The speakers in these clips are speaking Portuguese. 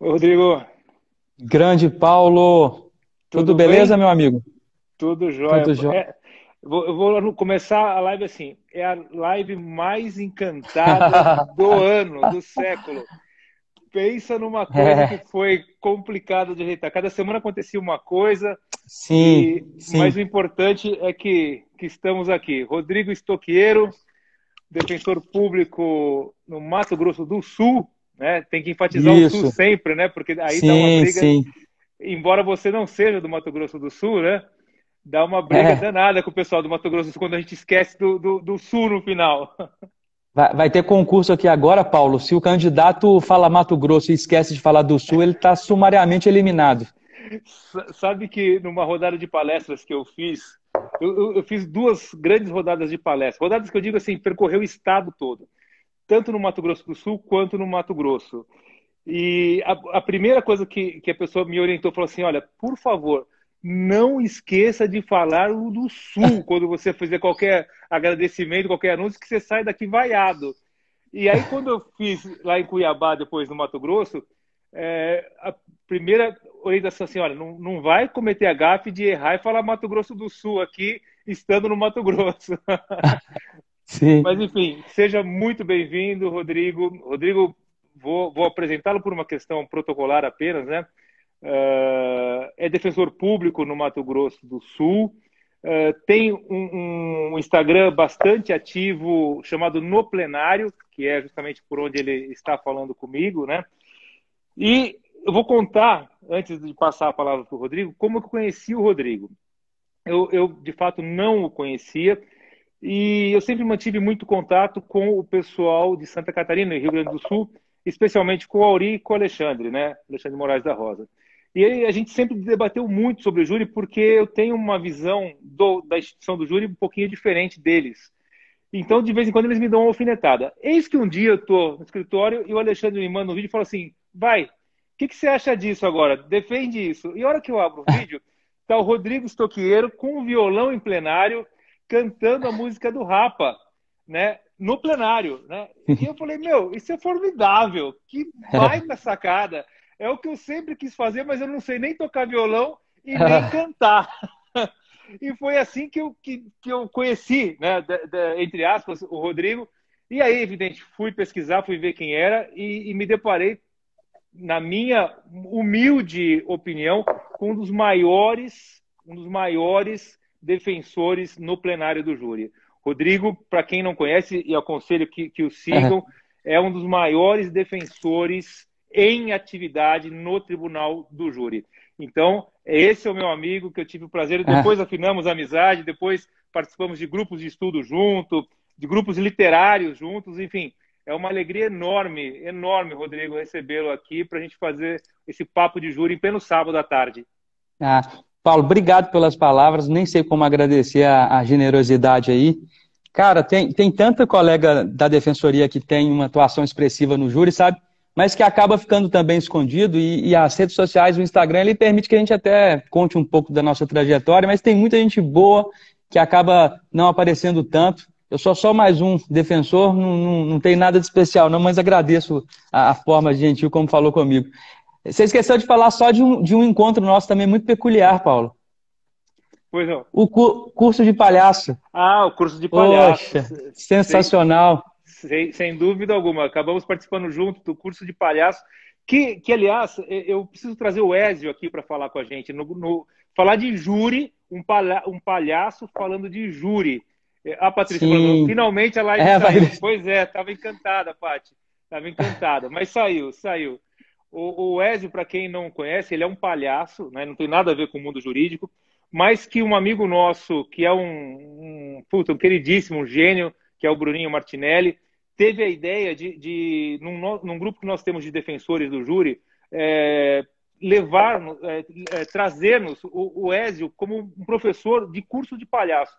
Oi, Rodrigo, Grande Paulo, tudo tudo beleza, bem? meu amigo? Tudo jóia. Tudo jóia. Eu vou começar a live assim. É a live mais encantada do ano, do século. Pensa numa coisa que É, foi complicada de ajeitar. Cada semana acontecia uma coisa, sim, mas sim. o importante é que estamos aqui. Rodrigo Stoqueiro, defensor público no Mato Grosso do Sul, né? Tem que enfatizar o Sul Isso, sempre, né? Porque aí dá uma sim, briga, sim. embora você não seja do Mato Grosso do Sul, né? Dá uma briga É, danada com o pessoal do Mato Grosso do Sul quando a gente esquece do Sul no final. vai ter concurso aqui agora, Paulo. Se o candidato fala Mato Grosso e esquece de falar do Sul, ele está sumariamente eliminado. Sabe que numa rodada de palestras que eu fiz, eu fiz duas grandes rodadas de palestras. Rodadas que eu digo assim, percorreu o estado todo, tanto no Mato Grosso do Sul quanto no Mato Grosso. E a primeira coisa que a pessoa me orientou falou assim: olha, por favor, não esqueça de falar o do Sul quando você fizer qualquer agradecimento, qualquer anúncio, que você sai daqui vaiado. E aí, quando eu fiz lá em Cuiabá, depois no Mato Grosso, a primeira orientação assim: olha, não vai cometer a gafe de errar e falar Mato Grosso do Sul aqui, estando no Mato Grosso. Mas, Sim. enfim, seja muito bem-vindo, Rodrigo. Rodrigo, vou apresentá-lo por uma questão protocolar apenas, né? É defensor público no Mato Grosso do Sul. Tem um Instagram bastante ativo chamado No Plenário, que é justamente por onde ele está falando comigo, né? E eu vou contar, antes de passar a palavra para o Rodrigo, como eu conheci o Rodrigo. Eu, de fato, não o conhecia e eu sempre mantive muito contato com o pessoal de Santa Catarina e Rio Grande do Sul, especialmente com o Auri e com o Alexandre, né? Alexandre Moraes da Rosa. E aí a gente sempre debateu muito sobre o júri, porque eu tenho uma visão da instituição do júri um pouquinho diferente deles. Então, de vez em quando, eles me dão uma alfinetada. Eis que um dia eu estou no escritório e o Alexandre me manda um vídeo e fala assim: vai, o que você acha disso agora? Defende isso. E a hora que eu abro o vídeo, tá o Rodrigo Stoqueiro com um violão em plenário, cantando a música do Rapa, né? No plenário, né? E eu falei: meu, isso é formidável, que baita sacada. É o que eu sempre quis fazer, mas eu não sei nem tocar violão e nem cantar. E foi assim que eu conheci, né, entre aspas, o Rodrigo. E aí, evidente, fui pesquisar, fui ver quem era e me deparei, na minha humilde opinião, com um dos maiores defensores no plenário do júri. Rodrigo, para quem não conhece, e aconselho que o sigam, é um dos maiores defensores em atividade no tribunal do júri. Então, esse é o meu amigo que eu tive o prazer. Depois afinamos a amizade, depois participamos de grupos de estudo junto, de grupos literários juntos, enfim. É uma alegria enorme, enorme, Rodrigo, recebê-lo aqui para a gente fazer esse papo de júri em pleno sábado à tarde. Ah, Paulo, obrigado pelas palavras. Nem sei como agradecer a generosidade aí. Cara, tem tanta colega da defensoria que tem uma atuação expressiva no júri, sabe? Mas que acaba ficando também escondido e as redes sociais, o Instagram, ele permite que a gente até conte um pouco da nossa trajetória, mas tem muita gente boa que acaba não aparecendo tanto. Eu sou só mais um defensor, não tem nada de especial, não, mas agradeço a forma gentil como falou comigo. Você esqueceu de falar só de um encontro nosso também muito peculiar, Paulo. Pois não. O curso de palhaço. Ah, o curso de palhaços. Poxa, sensacional. Sem dúvida alguma. Acabamos participando junto do curso de palhaço, que aliás, eu preciso trazer o Ézio aqui para falar com a gente. Falar de júri, um palhaço falando de júri. A Patrícia falando, Sim. finalmente a live É, vai. saiu. Pois é, estava encantada, Paty. Estava encantada, mas saiu, saiu. O Ézio, para quem não conhece, ele é um palhaço, né? Não tem nada a ver com o mundo jurídico, mas que um amigo nosso, que é um queridíssimo, um gênio, que é o Bruninho Martinelli, teve a ideia num grupo que nós temos de defensores do júri, levar, trazer-nos o Ézio como um professor de curso de palhaço.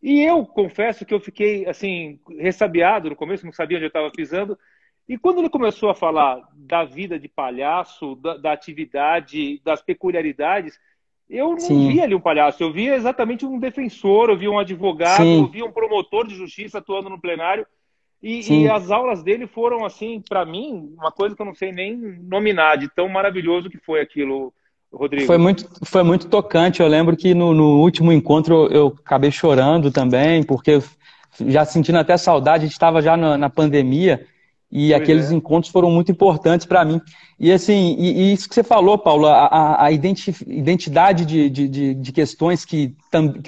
E eu confesso que eu fiquei assim ressabiado no começo, não sabia onde eu estava pisando. E quando ele começou a falar da vida de palhaço, da atividade, das peculiaridades, eu não via Sim, ali um palhaço, eu via exatamente um defensor, eu via um advogado, eu sim. via um promotor de justiça atuando no plenário. E sim. as aulas dele foram, assim, para mim, uma coisa que eu não sei nem nominar, de tão maravilhoso que foi aquilo, Rodrigo. Foi muito tocante. Eu lembro que no último encontro eu acabei chorando também, porque já sentindo até saudade, a gente estava já na pandemia e Pois aqueles é. encontros foram muito importantes para mim. E assim, e isso que você falou, Paulo, a identidade de questões que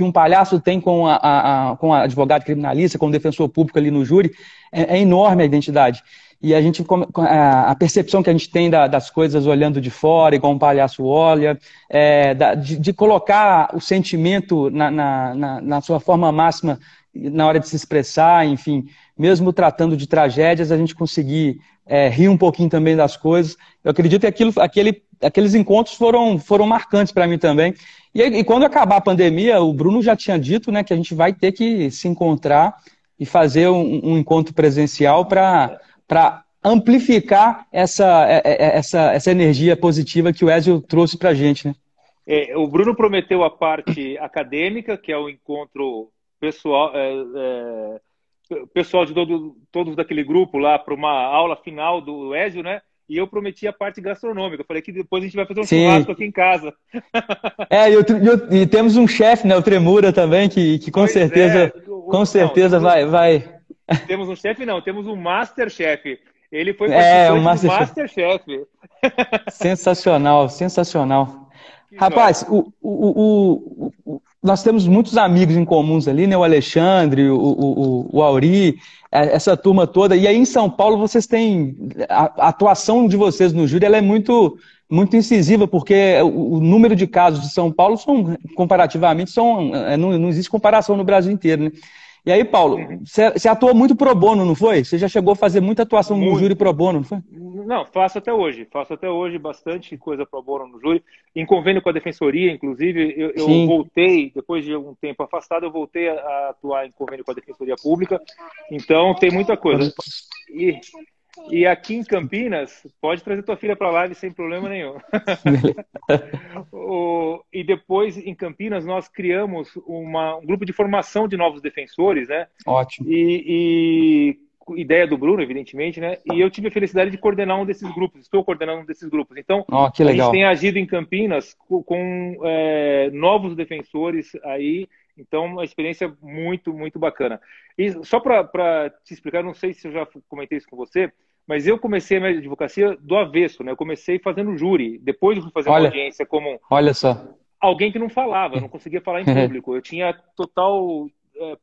um palhaço tem com a advogado criminalista, com o defensor público ali no júri, é enorme a identidade. E a gente, a percepção que a gente tem das coisas olhando de fora, igual um palhaço olha, de colocar o sentimento na sua forma máxima na hora de se expressar, enfim, mesmo tratando de tragédias, a gente conseguir rir um pouquinho também das coisas. Eu acredito que aqueles encontros foram marcantes para mim também. E quando acabar a pandemia, o Bruno já tinha dito, né, que a gente vai ter que se encontrar e fazer um encontro presencial para amplificar essa energia positiva que o Ezio trouxe para a gente, né? O Bruno prometeu a parte acadêmica, que é o encontro pessoal, pessoal de todos daquele grupo lá para uma aula final do Ezio, né? E eu prometi a parte gastronômica. Eu falei que depois a gente vai fazer um churrasco Sim. aqui em casa. E temos um chefe, né, o Tremura também, que Pois é. com Não, certeza vai. temos um chefe, não, temos um Masterchef. Ele foi O participante do Masterchef. Masterchef. Sensacional, sensacional. Que joia. Rapaz, nós temos muitos amigos em comuns ali, né? O Alexandre, o Auri, essa turma toda. E aí em São Paulo vocês têm a atuação de vocês no júri, ela é muito incisiva, porque o número de casos de São Paulo comparativamente não existe comparação no Brasil inteiro, né? E aí, Paulo, Uhum. você atuou muito pro bono, não foi? Você já chegou a fazer muita atuação no júri Muito. pro bono, não foi? Não, faço até hoje. Faço até hoje bastante coisa pro bono no júri. Em convênio com a Defensoria, inclusive, eu Sim. voltei, depois de algum tempo afastado, eu voltei a atuar em convênio com a Defensoria Pública. Então, tem muita coisa. E, e aqui em Campinas, pode trazer tua filha para a live sem problema nenhum. E depois, em Campinas, nós criamos um grupo de formação de novos defensores, né? Ótimo. Ideia do Bruno, evidentemente, né? E eu tive a felicidade de coordenar um desses grupos, estou coordenando um desses grupos. Então, Ó, que a gente tem legal. agido em Campinas com novos defensores aí, então uma experiência muito, muito bacana. E só para te explicar, não sei se eu já comentei isso com você, mas eu comecei a minha advocacia do avesso, né? Eu comecei fazendo júri, depois eu fui fazer uma Olha, audiência como olha só. alguém que não falava, não conseguia falar em público. Eu tinha total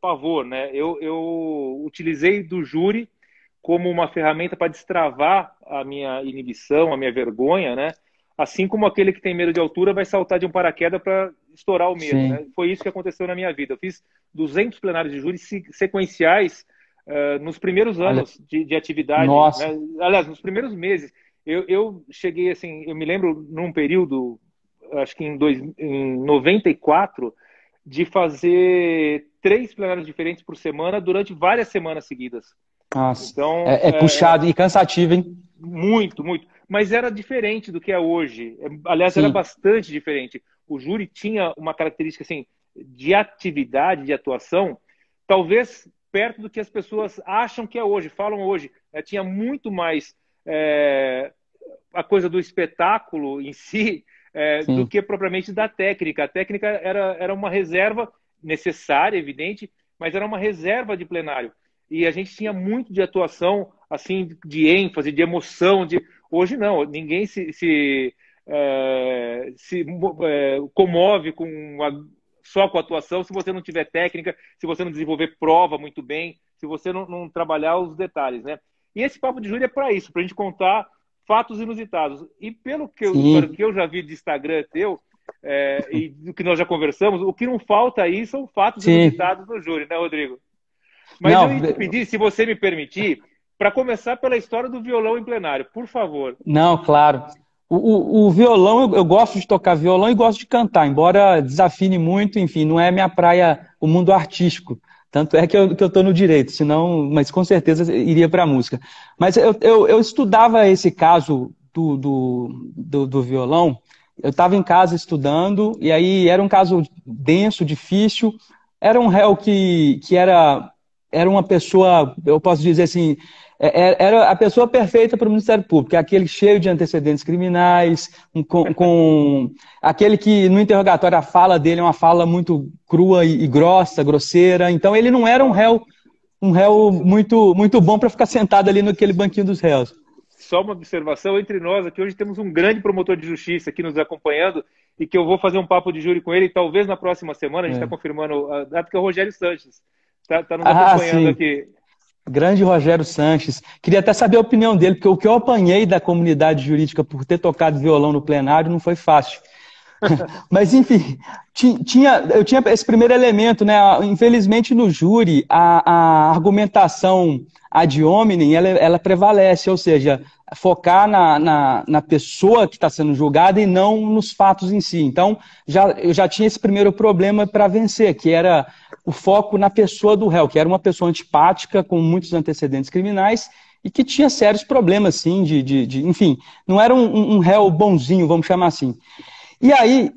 pavor, né? Eu utilizei do júri como uma ferramenta para destravar a minha inibição, a minha vergonha, né? Assim como aquele que tem medo de altura vai saltar de um paraquedas para estourar o medo, né? Sim, Foi isso que aconteceu na minha vida. Eu fiz 200 plenários de júri sequenciais nos primeiros olha. anos de atividade, Nossa. né? Aliás, nos primeiros meses. Eu cheguei assim, eu me lembro num período, acho que em 94, de fazer 3 plenários diferentes por semana durante várias semanas seguidas. Nossa. Então, É puxado e cansativo, hein? muito, muito. Mas era diferente do que é hoje. Aliás, era Sim, bastante diferente. O júri tinha uma característica assim de atividade, de atuação, talvez perto do que as pessoas acham que é hoje, falam hoje. Tinha muito mais a coisa do espetáculo em si do sim. que propriamente da técnica. A técnica era uma reserva necessária, evidente, mas era uma reserva de plenário. E a gente tinha muito de atuação, assim, de ênfase, de emoção. Hoje não, ninguém se comove só com a atuação se você não tiver técnica, se você não desenvolver prova muito bem, se você não trabalhar os detalhes, né? E esse papo de júri é para isso, para a gente contar fatos inusitados. E pelo história Sim, que eu já vi de Instagram teu, e do que nós já conversamos, o que não falta aí são fatos sim. inusitados no júri, né, Rodrigo? Mas eu Não, ia te pedir, se você me permitir, para começar pela história do violão em plenário, por favor. não, claro. O violão, eu gosto de tocar violão e gosto de cantar, embora desafine muito, enfim, não é minha praia o mundo artístico. Tanto é que eu tô no direito, senão, mas com certeza iria para a música. Mas eu estudava esse caso do violão, eu estava em casa estudando, e aí era um caso denso, difícil, era um réu que era era uma pessoa, eu posso dizer assim, era a pessoa perfeita para o Ministério Público, é aquele cheio de antecedentes criminais, aquele que no interrogatório a fala dele é uma fala muito crua e grossa, grosseira. Então ele não era um réu muito, muito bom para ficar sentado ali naquele banquinho dos réus. Só uma observação entre nós aqui, hoje temos um grande promotor de justiça aqui nos acompanhando e que eu vou fazer um papo de júri com ele, talvez na próxima semana, a gente está confirmando a data, que é o Rogério Sanches, está nos acompanhando aqui. Grande Rogério Sanches. Queria até saber a opinião dele, porque o que eu apanhei da comunidade jurídica por ter tocado violão no plenário não foi fácil. Mas, enfim, eu tinha esse primeiro elemento, né? Infelizmente, no júri, a argumentação ad hominem, ela prevalece, ou seja, focar na pessoa que está sendo julgada e não nos fatos em si. Então, eu já tinha esse primeiro problema para vencer, que era o foco na pessoa do réu, que era uma pessoa antipática, com muitos antecedentes criminais, e que tinha sérios problemas, sim, enfim, não era um réu bonzinho, vamos chamar assim. E aí,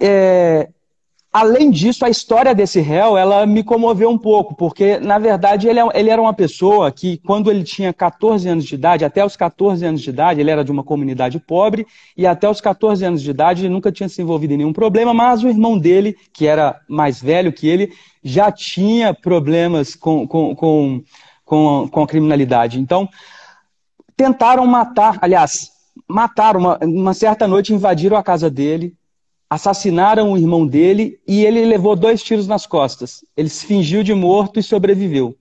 além disso, a história desse réu, ela me comoveu um pouco, porque, na verdade, ele era uma pessoa que, quando ele tinha 14 anos de idade, até os 14 anos de idade, ele era de uma comunidade pobre, e até os 14 anos de idade ele nunca tinha se envolvido em nenhum problema, mas o irmão dele, que era mais velho que ele, já tinha problemas com a criminalidade. Então, tentaram matar, aliás, mataram, uma certa noite invadiram a casa dele, assassinaram o irmão dele e ele levou 2 tiros nas costas. Ele se fingiu de morto e sobreviveu.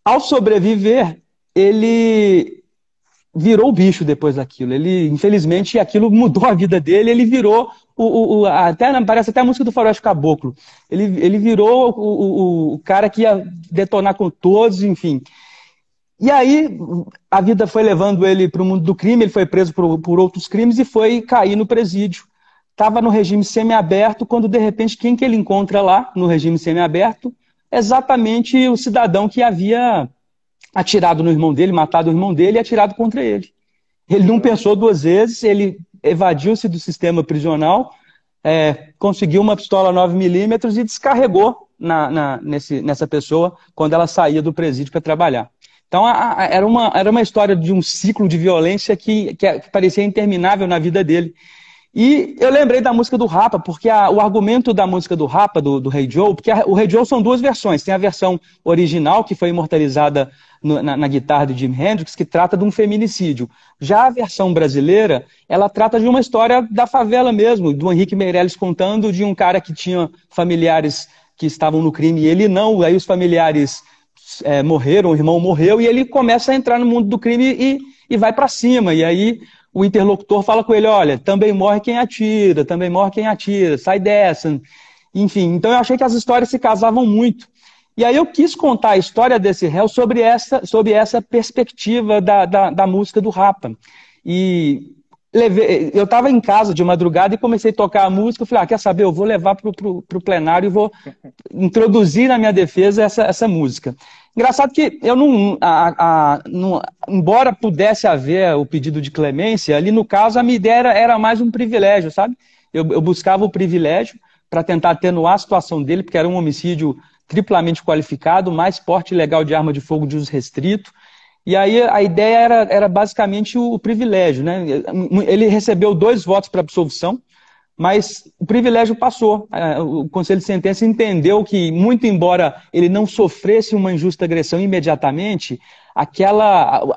Ao sobreviver, ele virou o bicho depois daquilo. Ele, infelizmente, aquilo mudou a vida dele, ele virou parece até a música do Faroeste Caboclo. Ele virou o cara que ia detonar com todos, enfim. E aí, a vida foi levando ele para o mundo do crime, ele foi preso por outros crimes e foi cair no presídio. Estava no regime semiaberto, quando de repente quem que ele encontra lá no regime semiaberto? Exatamente o cidadão que havia atirado no irmão dele, matado o irmão dele e atirado contra ele. Ele não pensou 2 vezes, ele evadiu-se do sistema prisional, conseguiu uma pistola 9mm e descarregou nessa pessoa quando ela saía do presídio para trabalhar. Então era uma história de um ciclo de violência que parecia interminável na vida dele. E eu lembrei da música do Rapa, porque o argumento da música do Rapa, do Hey Joe, porque o Hey Joe são 2 versões. Tem a versão original, que foi imortalizada na guitarra de Jimi Hendrix, que trata de um feminicídio. Já a versão brasileira, ela trata de uma história da favela mesmo, do Henrique Meirelles contando de um cara que tinha familiares que estavam no crime e ele não, aí os familiares morreram, o irmão morreu, e ele começa a entrar no mundo do crime e vai para cima, e aí o interlocutor fala com ele, olha, também morre quem atira, sai dessa. Enfim, então eu achei que as histórias se casavam muito. E aí eu quis contar a história desse réu sobre essa perspectiva da música do Rapa. E eu estava em casa de madrugada e comecei a tocar a música, eu falei, quer saber, eu vou levar para o plenário e vou introduzir na minha defesa essa música. Engraçado que eu embora pudesse haver o pedido de clemência, ali no caso a minha ideia era mais um privilégio, sabe? Eu buscava o privilégio para tentar atenuar a situação dele, porque era um homicídio triplamente qualificado, mais porte ilegal de arma de fogo de uso restrito. E aí a ideia era basicamente o privilégio, né? Ele recebeu 2 votos para absolvição, mas o privilégio passou. O Conselho de Sentença entendeu que, muito embora ele não sofresse uma injusta agressão imediatamente,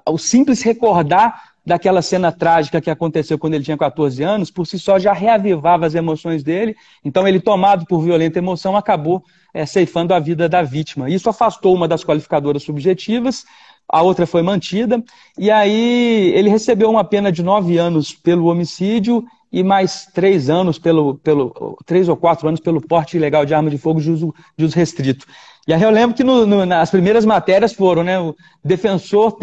o simples recordar daquela cena trágica que aconteceu quando ele tinha 14 anos, por si só já reavivava as emoções dele. Então ele, tomado por violenta emoção, acabou ceifando a vida da vítima. Isso afastou uma das qualificadoras subjetivas, a outra foi mantida, e aí ele recebeu uma pena de 9 anos pelo homicídio e mais 3 anos 3 ou 4 anos pelo porte ilegal de arma de fogo de uso restrito. E aí eu lembro que nas primeiras matérias foram, né? O defensor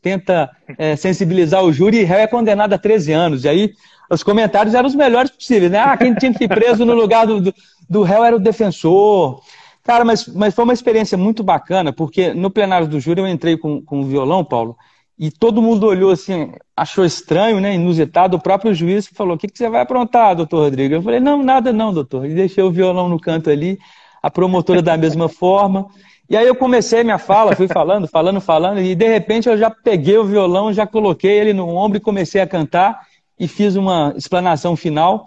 tenta sensibilizar o júri e réu é condenado a 13 anos. E aí os comentários eram os melhores possíveis, né? Quem tinha que ir preso no lugar do réu era o defensor. Cara, mas foi uma experiência muito bacana, porque no plenário do júri eu entrei com o violão, Paulo, e todo mundo olhou assim, achou estranho, né, inusitado. O próprio juiz falou, o que você vai aprontar, doutor Rodrigo? Eu falei, não, nada não, doutor. E deixei o violão no canto ali, a promotora da mesma forma. E aí eu comecei minha fala, fui falando, e de repente eu já peguei o violão, já coloquei ele no ombro e comecei a cantar e fiz uma explanação final.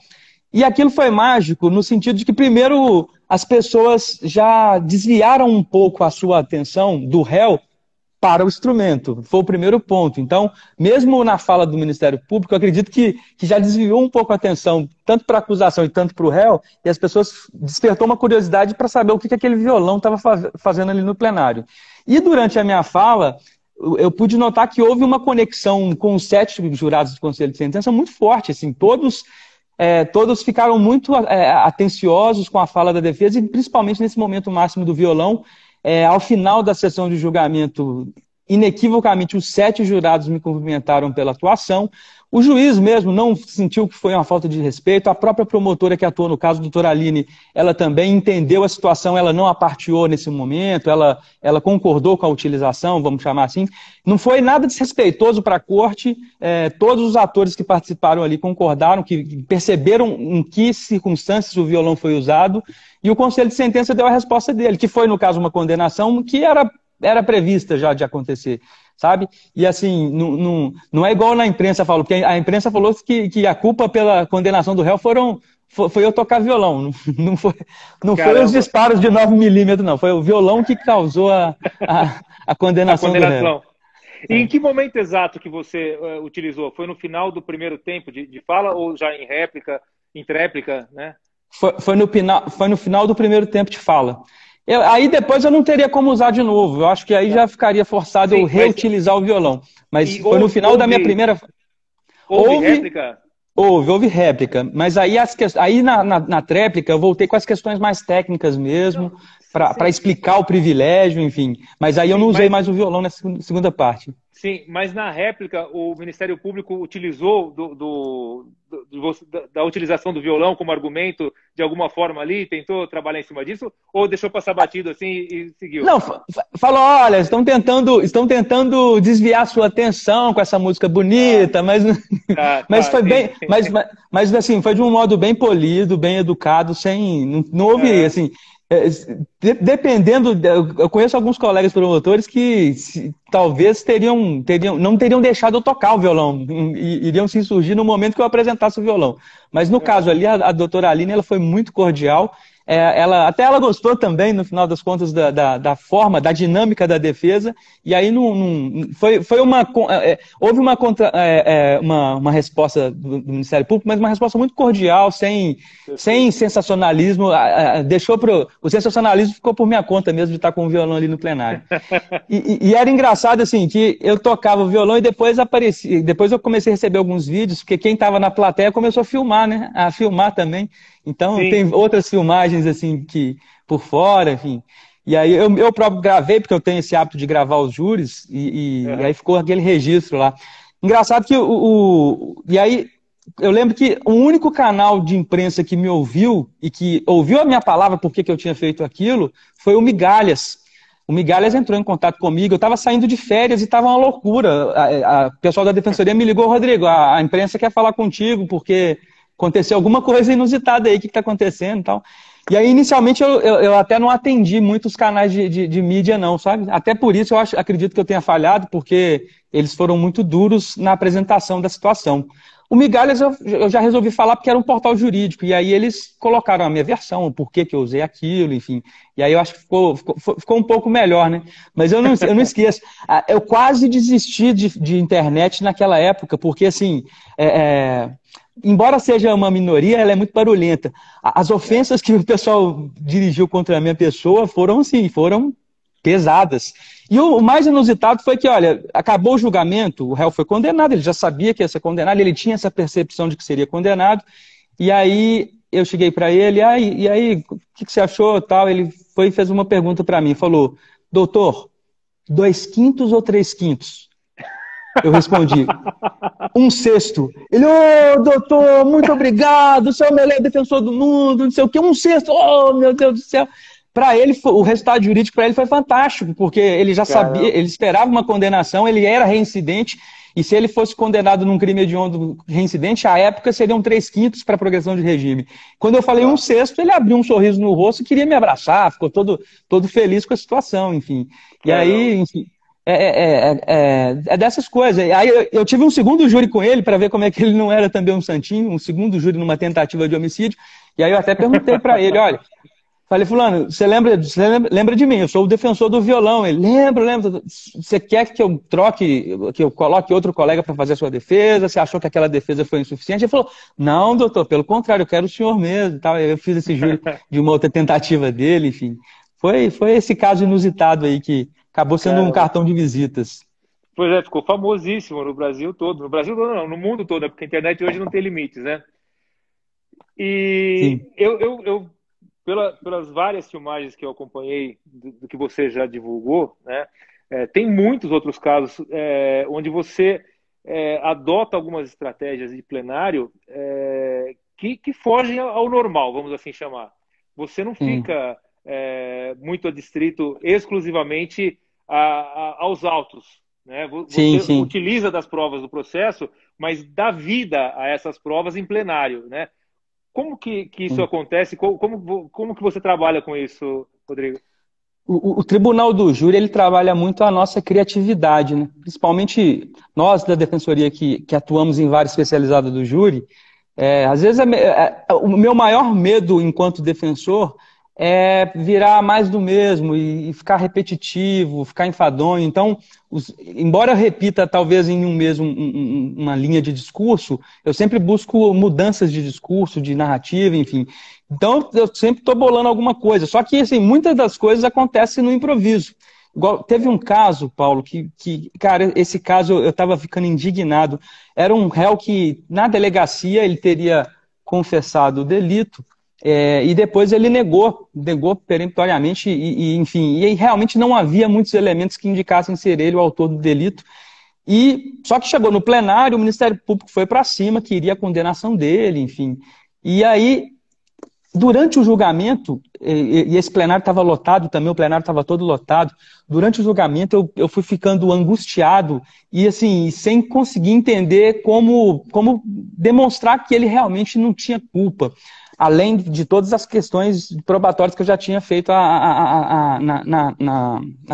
E aquilo foi mágico no sentido de que, primeiro, as pessoas já desviaram um pouco a sua atenção do réu para o instrumento. Foi o primeiro ponto. Então, mesmo na fala do Ministério Público, eu acredito que já desviou um pouco a atenção, tanto para a acusação e tanto para o réu, e as pessoas despertou uma curiosidade para saber o que aquele violão estava fazendo ali no plenário. E durante a minha fala, eu pude notar que houve uma conexão com os 7 jurados do Conselho de Sentença muito forte. Assim, todos ficaram muito atenciosos com a fala da defesa, e principalmente nesse momento máximo do violão. Ao final da sessão de julgamento, inequivocamente, os 7 jurados me cumprimentaram pela atuação. O juiz mesmo não sentiu que foi uma falta de respeito. A própria promotora que atuou no caso, a doutora Aline, ela também entendeu a situação, ela não aparteou nesse momento, ela concordou com a utilização, vamos chamar assim. Não foi nada desrespeitoso para a corte, todos os atores que participaram ali concordaram, que perceberam em que circunstâncias o violão foi usado, e o Conselho de Sentença deu a resposta dele, que foi, no caso, uma condenação que era prevista já de acontecer, sabe? E assim, não é igual na imprensa falou, porque a imprensa falou que a culpa pela condenação do réu foi eu tocar violão, não foi os disparos de 9mm, não, foi o violão que causou a condenação do réu. E em que momento exato que você utilizou? Foi no final do primeiro tempo de fala ou já em réplica, em tréplica, né? Foi no final do primeiro tempo de fala. Aí depois eu não teria como usar de novo. Eu acho que aí já ficaria forçado eu reutilizar o violão. Mas foi no final da minha primeira... Houve réplica? Houve réplica. Mas aí, na tréplica eu voltei com as questões mais técnicas mesmo, para explicar o privilégio, enfim. Mas aí eu não usei mais o violão nessa segunda parte. Sim, mas na réplica o Ministério Público utilizou da utilização do violão como argumento de alguma forma ali, tentou trabalhar em cima disso, ou deixou passar batido assim e seguiu? Não, falou, olha, estão tentando desviar sua atenção com essa música bonita, mas foi bem, mas assim, foi de um modo bem polido, bem educado, não houve assim. Dependendo, eu conheço alguns colegas promotores que talvez não teriam deixado eu tocar o violão, iriam se insurgir no momento que eu apresentasse o violão. Mas no caso ali, a doutora Aline, ela foi muito cordial, até ela gostou também, no final das contas, da forma, da dinâmica da defesa, e aí houve uma resposta do Ministério Público, mas uma resposta muito cordial, sem sensacionalismo, o sensacionalismo ficou por minha conta mesmo, de estar com o violão ali no plenário. E era engraçado, assim, que eu tocava o violão e depois eu comecei a receber alguns vídeos, porque quem estava na plateia começou a filmar, né? A filmar também. Então, Sim. Tem outras filmagens, assim, que por fora, enfim. E aí eu próprio gravei, porque eu tenho esse hábito de gravar os júris, e aí ficou aquele registro lá. Engraçado que E aí, eu lembro que o único canal de imprensa que me ouviu, e que ouviu a minha palavra porque que eu tinha feito aquilo, foi o Migalhas. O Migalhas entrou em contato comigo, eu estava saindo de férias e estava uma loucura. O pessoal da Defensoria me ligou, Rodrigo, a imprensa quer falar contigo, porque aconteceu alguma coisa inusitada aí, o que está acontecendo e tal. E aí, inicialmente, eu até não atendi muitos canais de mídia, não, sabe? Até por isso eu acredito que eu tenha falhado, porque eles foram muito duros na apresentação da situação. O Migalhas eu já resolvi falar porque era um portal jurídico, e aí eles colocaram a minha versão, o porquê que eu usei aquilo, enfim. E aí eu acho que ficou um pouco melhor, né? Mas eu não esqueço. Eu quase desisti de internet naquela época, porque, assim... embora seja uma minoria, ela é muito barulhenta. As ofensas que o pessoal dirigiu contra a minha pessoa foram pesadas. E o mais inusitado foi que, olha, acabou o julgamento, o réu foi condenado, ele já sabia que ia ser condenado, ele tinha essa percepção de que seria condenado, e aí eu cheguei para ele, e aí, o que você achou? Tal, ele foi e fez uma pergunta para mim, falou, doutor, 2/5 ou 3/5? Eu respondi, 1/6. Ele, doutor, muito obrigado, você é o melhor defensor do mundo, não sei o quê, 1/6, meu Deus do céu. Para ele, o resultado jurídico para ele foi fantástico, porque ele já sabia, ele esperava uma condenação, ele era reincidente, e se ele fosse condenado num crime hediondo reincidente, à época seriam 3/5 para progressão de regime. Quando eu falei 1/6, ele abriu um sorriso no rosto e queria me abraçar, ficou todo feliz com a situação, enfim. E aí, enfim, é dessas coisas. Aí eu tive um segundo júri com ele para ver como é que ele não era também um santinho, um segundo júri numa tentativa de homicídio, e aí eu até perguntei para ele, olha, falei, fulano, você lembra de mim? Eu sou o defensor do violão. Ele, lembra. Você quer que eu que eu coloque outro colega para fazer a sua defesa? Você achou que aquela defesa foi insuficiente? Ele falou, não, doutor, pelo contrário, eu quero o senhor mesmo. Tal. Eu fiz esse júri de uma outra tentativa dele, enfim. Foi esse caso inusitado aí que acabou sendo um cartão de visitas. Pois é, ficou famosíssimo no Brasil todo. No Brasil todo não, no mundo todo, né? Porque a internet hoje não tem limites, né? E Sim. pelas várias filmagens que eu acompanhei do que você já divulgou, né, tem muitos outros casos onde você adota algumas estratégias de plenário que fogem ao normal, vamos assim chamar. Você não fica muito adstrito exclusivamente aos autos, né? Você Sim. utiliza das provas do processo, mas dá vida a essas provas em plenário, né? Como que isso Sim. acontece? Como que você trabalha com isso, Rodrigo? O Tribunal do Júri, ele trabalha muito a nossa criatividade, né? Principalmente nós da Defensoria que atuamos em várias especializadas do júri. Às vezes, o meu maior medo enquanto defensor é virar mais do mesmo e ficar repetitivo, ficar enfadonho. Então, embora eu repita talvez em um mesmo uma linha de discurso, eu sempre busco mudanças de discurso, de narrativa, enfim. Então, eu sempre estou bolando alguma coisa. Só que, assim, muitas das coisas acontecem no improviso. Igual, teve um caso, Paulo, cara, esse caso eu estava ficando indignado. Era um réu que, na delegacia, ele teria confessado o delito, e depois ele negou peremptoriamente, enfim, e realmente não havia muitos elementos que indicassem ser ele o autor do delito. Só que chegou no plenário, o Ministério Público foi para cima, queria a condenação dele, enfim. E aí, durante o julgamento, e esse plenário estava lotado também, o plenário estava todo lotado, durante o julgamento eu fui ficando angustiado e assim, sem conseguir entender como demonstrar que ele realmente não tinha culpa, além de todas as questões probatórias que eu já tinha feito na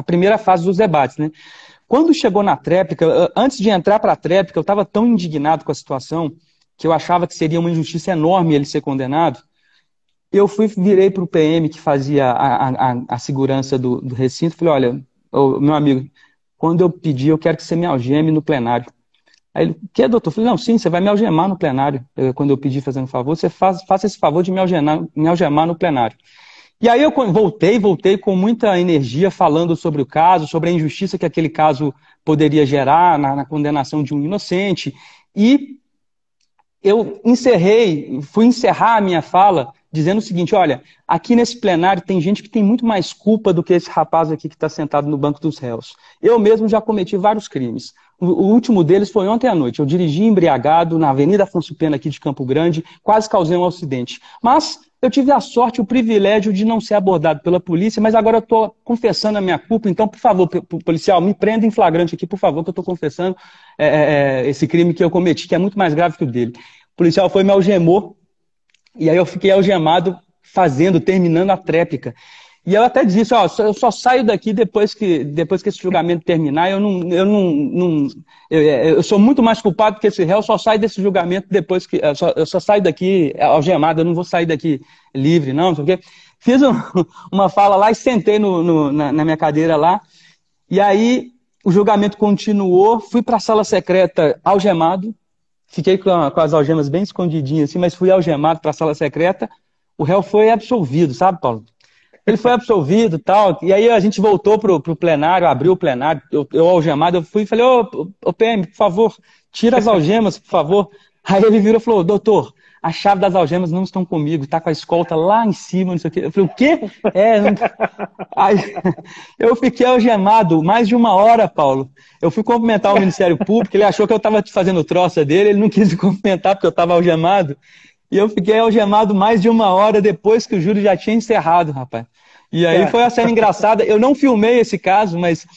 primeira fase dos debates, né? Quando chegou na tréplica, antes de entrar para a tréplica, eu estava tão indignado com a situação que eu achava que seria uma injustiça enorme ele ser condenado. Eu virei para o PM que fazia a segurança do recinto, falei, olha, meu amigo, quando eu pedir, eu quero que você me algeme no plenário. Aí ele, o que, doutor? Eu falei, não, sim, você vai me algemar no plenário. Quando eu pedir fazendo favor, você faça esse favor de me algemar no plenário. E aí eu voltei com muita energia falando sobre o caso, sobre a injustiça que aquele caso poderia gerar na condenação de um inocente. E eu fui encerrar a minha fala dizendo o seguinte, olha, aqui nesse plenário tem gente que tem muito mais culpa do que esse rapaz aqui que está sentado no banco dos réus. Eu mesmo já cometi vários crimes. O último deles foi ontem à noite. Eu dirigi embriagado na Avenida Afonso Pena aqui de Campo Grande, quase causei um acidente. Mas eu tive a sorte, o privilégio de não ser abordado pela polícia, mas agora eu estou confessando a minha culpa, então, por favor, policial, me prenda em flagrante aqui, por favor, que eu estou confessando esse crime que eu cometi, que é muito mais grave que o dele. O policial foi e me algemou, e aí eu fiquei algemado terminando a tréplica. E eu até disse, ó, eu só saio daqui depois que esse julgamento terminar, eu sou muito mais culpado que esse réu, eu só saio desse julgamento depois que, eu só saio daqui algemado, eu não vou sair daqui livre, não sei o quê. Fiz uma fala lá e sentei na minha cadeira lá, e aí o julgamento continuou, fui para a sala secreta algemado, fiquei com as algemas bem escondidinhas assim, mas fui algemado para a sala secreta, o réu foi absolvido, sabe, Paulo? Ele foi absolvido e tal, e aí a gente voltou pro plenário, abriu o plenário, eu algemado, eu fui e falei, ô PM, por favor, tira as algemas, por favor. Aí ele virou e falou, doutor, a chave das algemas não estão comigo, tá com a escolta lá em cima, não sei o quê. Eu falei, o quê? Aí, eu fiquei algemado mais de 1 hora, Paulo. Eu fui cumprimentar o Ministério Público, ele achou que eu estava fazendo troça dele, ele não quis me cumprimentar porque eu estava algemado. E eu fiquei algemado mais de 1 hora depois que o júri já tinha encerrado, rapaz. E aí foi uma cena engraçada. Eu não filmei esse caso, mas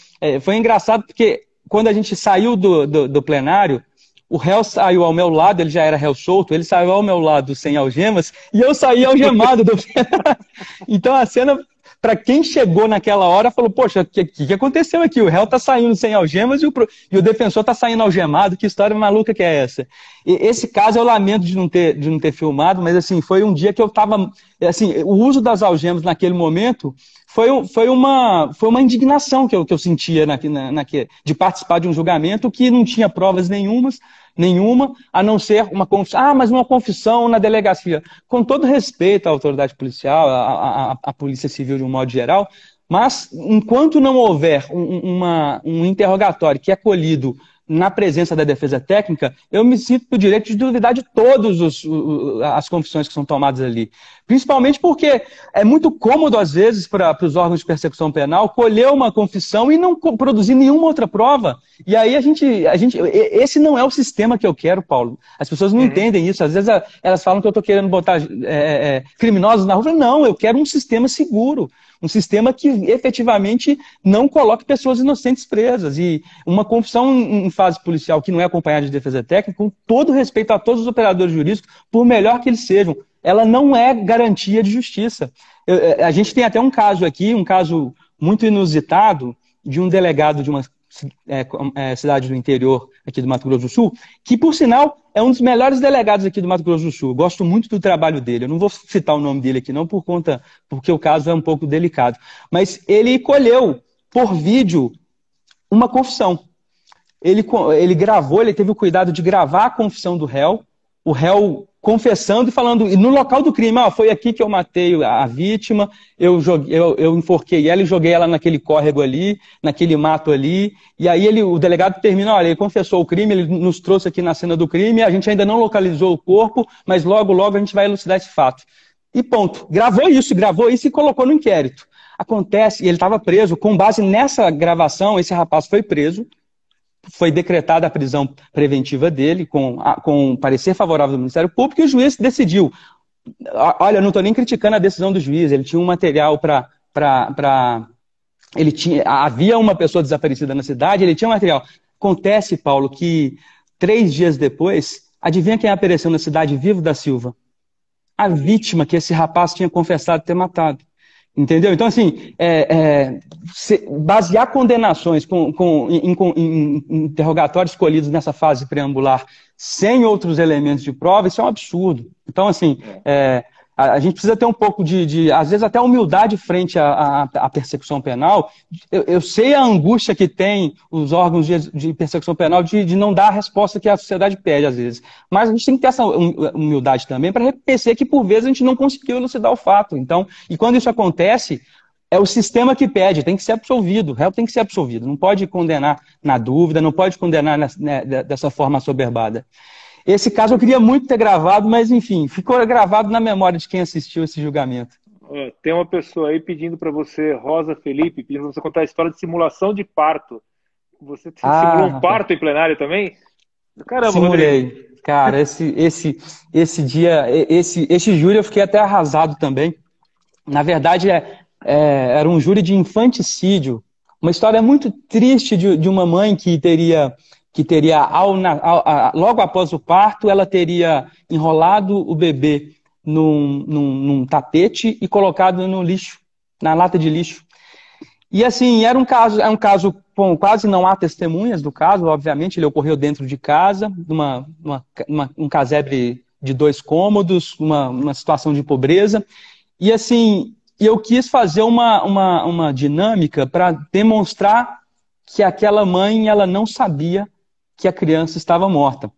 foi engraçado porque quando a gente saiu do plenário, o réu saiu ao meu lado, ele já era réu solto, ele saiu ao meu lado sem algemas, e eu saí algemado do plenário. Então a cena, para quem chegou naquela hora, falou, poxa, o que aconteceu aqui? O réu está saindo sem algemas e o defensor está saindo algemado, que história maluca que é essa? E esse caso eu lamento de não ter filmado, mas assim, foi um dia que eu estava, assim, o uso das algemas naquele momento foi uma indignação que eu sentia de participar de um julgamento que não tinha provas nenhuma, a não ser uma confissão. Ah, mas uma confissão na delegacia. Com todo respeito à autoridade policial, à Polícia Civil de um modo geral, mas enquanto não houver um interrogatório que é colhido na presença da defesa técnica, eu me sinto no direito de duvidar de todas as confissões que são tomadas ali. Principalmente porque é muito cômodo, às vezes, para os órgãos de persecução penal colher uma confissão e não produzir nenhuma outra prova. E aí esse não é o sistema que eu quero, Paulo. As pessoas não entendem isso. Às vezes elas falam que eu estou querendo botar criminosos na rua. Não, eu quero um sistema seguro. Um sistema que efetivamente não coloque pessoas inocentes presas. E uma confissão em fase policial que não é acompanhada de defesa técnica, com todo respeito a todos os operadores jurídicos, por melhor que eles sejam, ela não é garantia de justiça. A gente tem até um caso aqui, um caso muito inusitado, de um delegado de uma cidade do interior aqui do Mato Grosso do Sul, que, por sinal, é um dos melhores delegados aqui do Mato Grosso do Sul. Eu gosto muito do trabalho dele. Eu não vou citar o nome dele aqui, não, porque o caso é um pouco delicado. Mas ele colheu, por vídeo, uma confissão. Ele gravou, ele teve o cuidado de gravar a confissão do réu, o réu confessando e falando, e no local do crime, foi aqui que eu matei a vítima, eu enforquei ela e joguei ela naquele córrego ali, naquele mato ali, e aí o delegado termina, olha, ele confessou o crime, ele nos trouxe aqui na cena do crime, a gente ainda não localizou o corpo, mas logo, logo a gente vai elucidar esse fato. E ponto. Gravou isso e colocou no inquérito. Acontece, e ele estava preso, com base nessa gravação, esse rapaz foi preso, foi decretada a prisão preventiva dele, com parecer favorável do Ministério Público, e o juiz decidiu. Olha, eu não estou nem criticando a decisão do juiz, ele tinha um material havia uma pessoa desaparecida na cidade, ele tinha um material. Acontece, Paulo, que 3 dias depois, adivinha quem apareceu na cidade vivo da Silva? A vítima que esse rapaz tinha confessado ter matado. Entendeu? Então, assim, basear condenações em interrogatórios colhidos nessa fase preambular sem outros elementos de prova, isso é um absurdo. Então, assim, a gente precisa ter um pouco às vezes, até humildade frente à persecução penal. Eu sei a angústia que tem os órgãos de persecução penal de não dar a resposta que a sociedade pede, às vezes. Mas a gente tem que ter essa humildade também para reconhecer que, por vezes, a gente não conseguiu elucidar o fato. Então, e quando isso acontece, é o sistema que pede, tem que ser absolvido, o réu tem que ser absolvido. Não pode condenar na dúvida, não pode condenar dessa forma assoberbada. Esse caso eu queria muito ter gravado, mas enfim, ficou gravado na memória de quem assistiu esse julgamento. Tem uma pessoa aí pedindo para você, Rosa Felipe, pedindo para você contar a história de simulação de parto. Você simulou um parto em plenário também? Caramba, simulei. Rodrigo. Cara, esse dia, esse júri eu fiquei até arrasado também. Na verdade, era um júri de infanticídio. Uma história muito triste de uma mãe que teria logo após o parto, ela teria enrolado o bebê num tapete e colocado no lixo, na lata de lixo. E assim, é um caso, bom, quase não há testemunhas do caso, obviamente, ele ocorreu dentro de casa, um casebre de 2 cômodos, uma situação de pobreza. E assim, eu quis fazer uma dinâmica para demonstrar que aquela mãe, ela não sabia que a criança estava morta.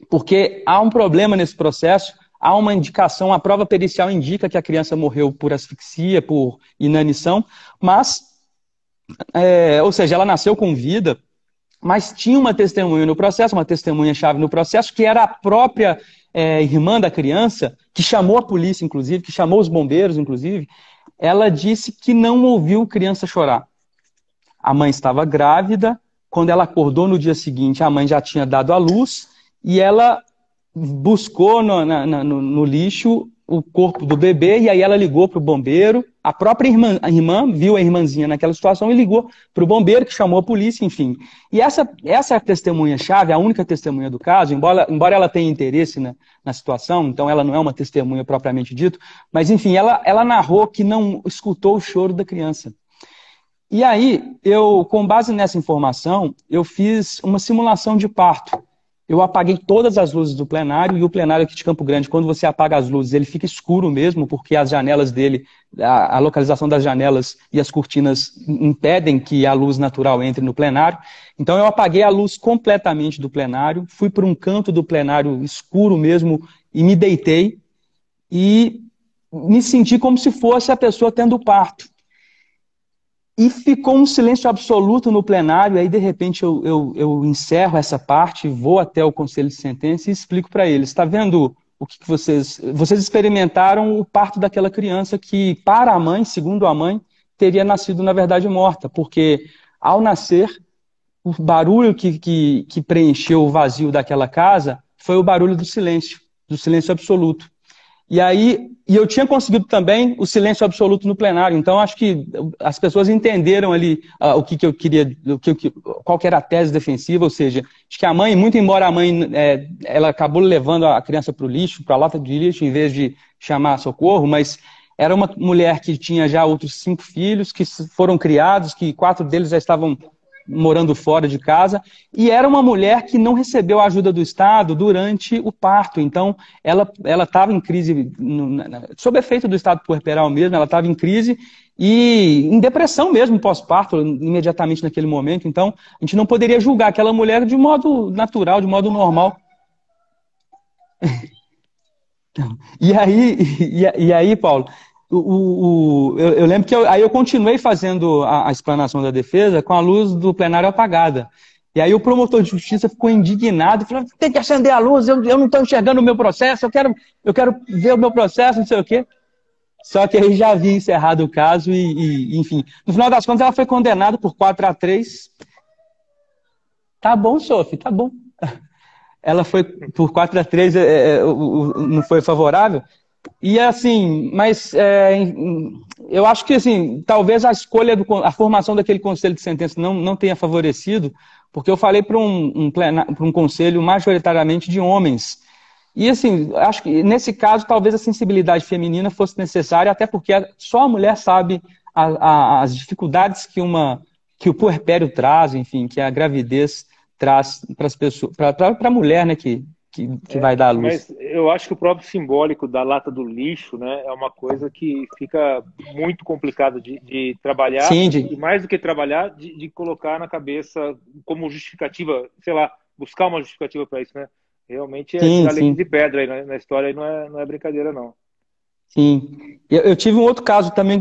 Porque há um problema nesse processo, há uma indicação, a prova pericial indica que a criança morreu por asfixia, por inanição, mas, ou seja, ela nasceu com vida, mas tinha uma testemunha no processo, uma testemunha-chave no processo, que era a própria irmã da criança, que chamou a polícia, inclusive, que chamou os bombeiros, inclusive. Ela disse que não ouviu criança chorar. A mãe estava grávida. Quando ela acordou no dia seguinte, a mãe já tinha dado à luz e ela buscou no lixo o corpo do bebê, e aí ela ligou para o bombeiro. A própria irmã viu a irmãzinha naquela situação e ligou para o bombeiro, que chamou a polícia, enfim. E essa testemunha-chave, a única testemunha do caso, embora ela tenha interesse na situação, então ela não é uma testemunha propriamente dito, mas enfim, ela narrou que não escutou o choro da criança. E aí, com base nessa informação, eu fiz uma simulação de parto. Eu apaguei todas as luzes do plenário, e o plenário aqui de Campo Grande, quando você apaga as luzes, ele fica escuro mesmo, porque as janelas dele, a localização das janelas e as cortinas impedem que a luz natural entre no plenário. Então eu apaguei a luz completamente do plenário, fui para um canto do plenário escuro mesmo e me deitei e me senti como se fosse a pessoa tendo parto. E ficou um silêncio absoluto no plenário, aí de repente eu encerro essa parte, vou até o conselho de sentença e explico para eles. Está vendo o que vocês experimentaram o parto daquela criança que, para a mãe, segundo a mãe, teria nascido, na verdade, morta, porque ao nascer, o barulho que preencheu o vazio daquela casa foi o barulho do silêncio absoluto. E aí, eu tinha conseguido também o silêncio absoluto no plenário, então acho que as pessoas entenderam ali o que eu queria, qual que era a tese defensiva, ou seja, acho que a mãe, muito embora a mãe, ela acabou levando a criança para o lixo, para a lata de lixo, em vez de chamar socorro, mas era uma mulher que tinha já outros 5 filhos, que foram criados, que 4 deles já estavam morando fora de casa, e era uma mulher que não recebeu a ajuda do Estado durante o parto, então ela estava em crise, sob efeito do estado puerperal mesmo, ela estava em crise e em depressão mesmo pós-parto, imediatamente naquele momento, então a gente não poderia julgar aquela mulher de modo natural, de modo normal. E aí, Paulo, eu lembro que aí eu continuei fazendo a explanação da defesa com a luz do plenário apagada. E aí o promotor de justiça ficou indignado e falou: tem que acender a luz, eu não estou enxergando o meu processo, eu quero ver o meu processo, não sei o quê. Só que aí já havia encerrado o caso e enfim. No final das contas, ela foi condenada por 4-3. Tá bom, Sophie, tá bom. Ela foi por 4-3, não foi favorável. E assim, mas eu acho que assim, talvez a escolha, a formação daquele conselho de sentença não tenha favorecido, porque eu falei para um conselho majoritariamente de homens. E assim, acho que nesse caso talvez a sensibilidade feminina fosse necessária, até porque só a mulher sabe as dificuldades que o puerpério traz, enfim, que a gravidez traz para as pessoas, para a mulher, né, que vai dar à luz. Mas eu acho que o próprio simbólico da lata do lixo, né, é uma coisa que fica muito complicado de trabalhar. Sim, e mais do que trabalhar, de colocar na cabeça como justificativa, sei lá, buscar uma justificativa para isso, né? Realmente tirar leite de pedra aí na história, aí não é brincadeira, não. Sim. Eu tive um outro caso também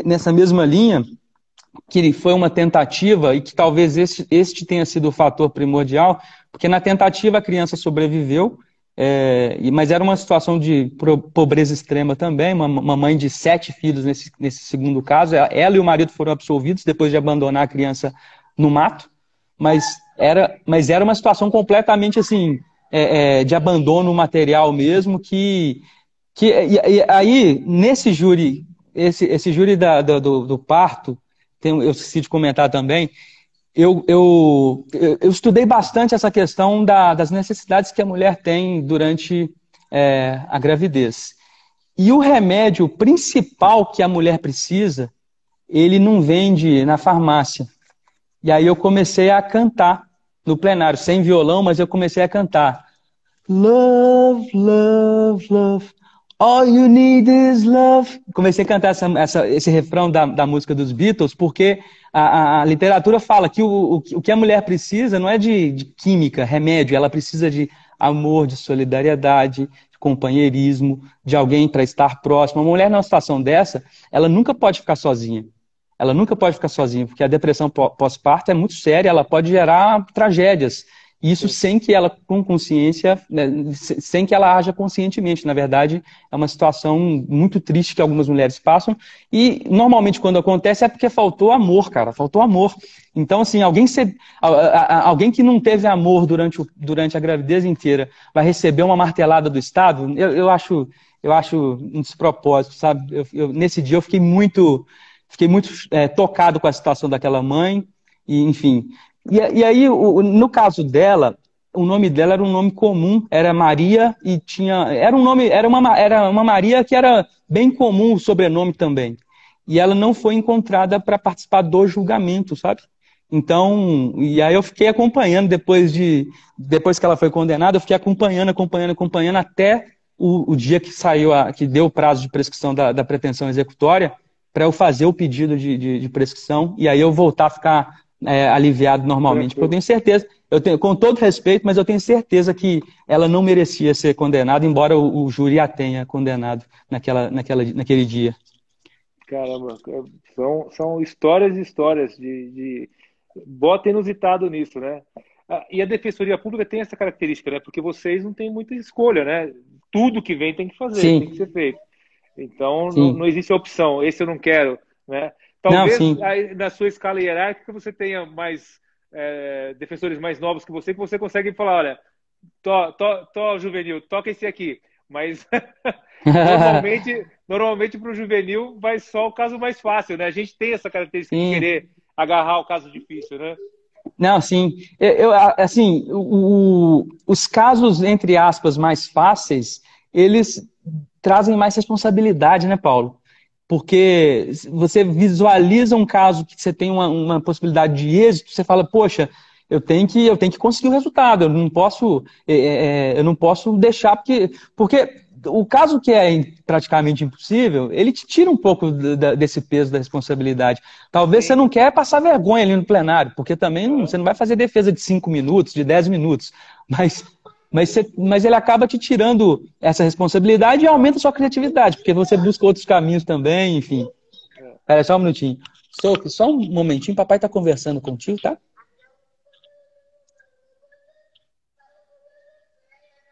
nessa mesma linha, que foi uma tentativa, e que talvez este tenha sido o fator primordial, porque na tentativa a criança sobreviveu, mas era uma situação de pobreza extrema também, uma mãe de 7 filhos nesse segundo caso, ela e o marido foram absolvidos depois de abandonar a criança no mato, mas era uma situação completamente assim, de abandono material mesmo, e aí, nesse júri, esse júri do parto, eu esqueci de comentar também, eu estudei bastante essa questão das necessidades que a mulher tem durante a gravidez. E o remédio principal que a mulher precisa, ele não vende na farmácia. E aí eu comecei a cantar no plenário, sem violão, mas eu comecei a cantar. Love, love, love. All you need is love. Comecei a cantar esse refrão da música dos Beatles, porque a literatura fala que o que a mulher precisa não é de química, remédio, ela precisa de amor, de solidariedade, de companheirismo, de alguém para estar próximo. Uma mulher numa situação dessa, ela nunca pode ficar sozinha. Ela nunca pode ficar sozinha, porque a depressão pós-parto é muito séria, ela pode gerar tragédias. Isso sim. sem que ela, com consciência, né, sem que ela haja conscientemente. Na verdade, é uma situação muito triste que algumas mulheres passam. E, normalmente, quando acontece, é porque faltou amor, cara. Faltou amor. Então, assim, alguém que não teve amor durante a gravidez inteira vai receber uma martelada do Estado, eu acho um despropósito, sabe? Nesse dia eu fiquei muito tocado com a situação daquela mãe. E, enfim, e aí, no caso dela, o nome dela era um nome comum, era Maria, e era um nome, era uma Maria que era bem comum o sobrenome também. E ela não foi encontrada para participar do julgamento, sabe? Então, e aí eu fiquei acompanhando depois que ela foi condenada, eu fiquei acompanhando, acompanhando, acompanhando até o dia que que deu o prazo de prescrição da pretensão executória para eu fazer o pedido de prescrição e aí eu voltar a ficar aliviado normalmente, porque eu Tranquilo. tenho certeza, com todo respeito, mas eu tenho certeza que ela não merecia ser condenada, embora o júri a tenha condenado naquele dia. Caramba, são histórias e histórias de bota inusitado nisso, né? E a Defensoria Pública tem essa característica, né? Porque vocês não têm muita escolha, né? Tudo que vem tem que fazer, tem que Sim, ser feito. Então, não sim. existe opção, esse eu não quero, né? Não, Talvez sim. aí, na sua escala hierárquica você tenha mais defensores mais novos que você consegue falar, olha, juvenil, toca esse aqui. Mas normalmente para o juvenil vai só o caso mais fácil, né? A gente tem essa característica de Sim. querer agarrar o caso difícil, né? Não, sim. Assim, os casos, entre aspas, mais fáceis, eles trazem mais responsabilidade, né, Paulo? Porque você visualiza um caso que você tem uma possibilidade de êxito, você fala, poxa, eu tenho que conseguir o resultado, eu não posso deixar, porque o caso que é praticamente impossível, ele te tira um pouco desse peso da responsabilidade. Talvez você Sim. não quer passar vergonha ali no plenário, porque também Aham. você não vai fazer defesa de 5 minutos, de 10 minutos, mas, mas ele acaba te tirando essa responsabilidade e aumenta a sua criatividade, porque você busca outros caminhos também, enfim. É. Pera, só um minutinho. Só um momentinho, papai está conversando contigo, tá?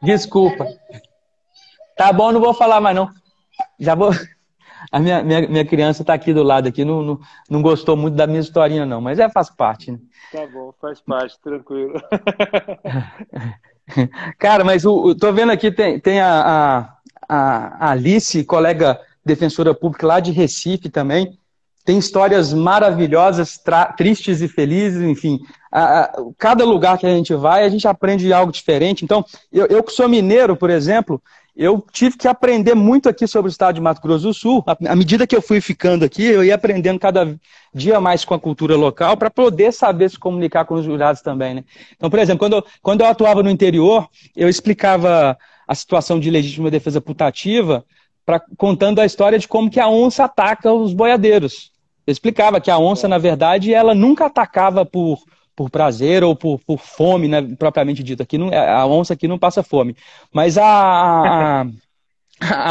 Desculpa. Tá bom, não vou falar mais não. Já vou. A minha criança está aqui do lado, aqui, não gostou muito da minha historinha, não, mas faz parte, né? Tá bom, faz parte, tranquilo. Cara, mas tô vendo aqui, tem a Alice, colega defensora pública lá de Recife também. Tem histórias maravilhosas, tristes e felizes, enfim. Cada lugar que a gente vai, a gente aprende algo diferente. Então, eu que sou mineiro, por exemplo, eu tive que aprender muito aqui sobre o estado de Mato Grosso do Sul. À medida que eu fui ficando aqui, eu ia aprendendo cada dia mais com a cultura local para poder saber se comunicar com os jurados também, né? Então, por exemplo, quando eu atuava no interior, eu explicava a situação de legítima defesa putativa, contando a história de como que a onça ataca os boiadeiros. Eu explicava que a onça, na Tá. verdade, ela nunca atacava por prazer ou por fome, né, propriamente dito. Aqui a onça aqui não passa fome. Mas a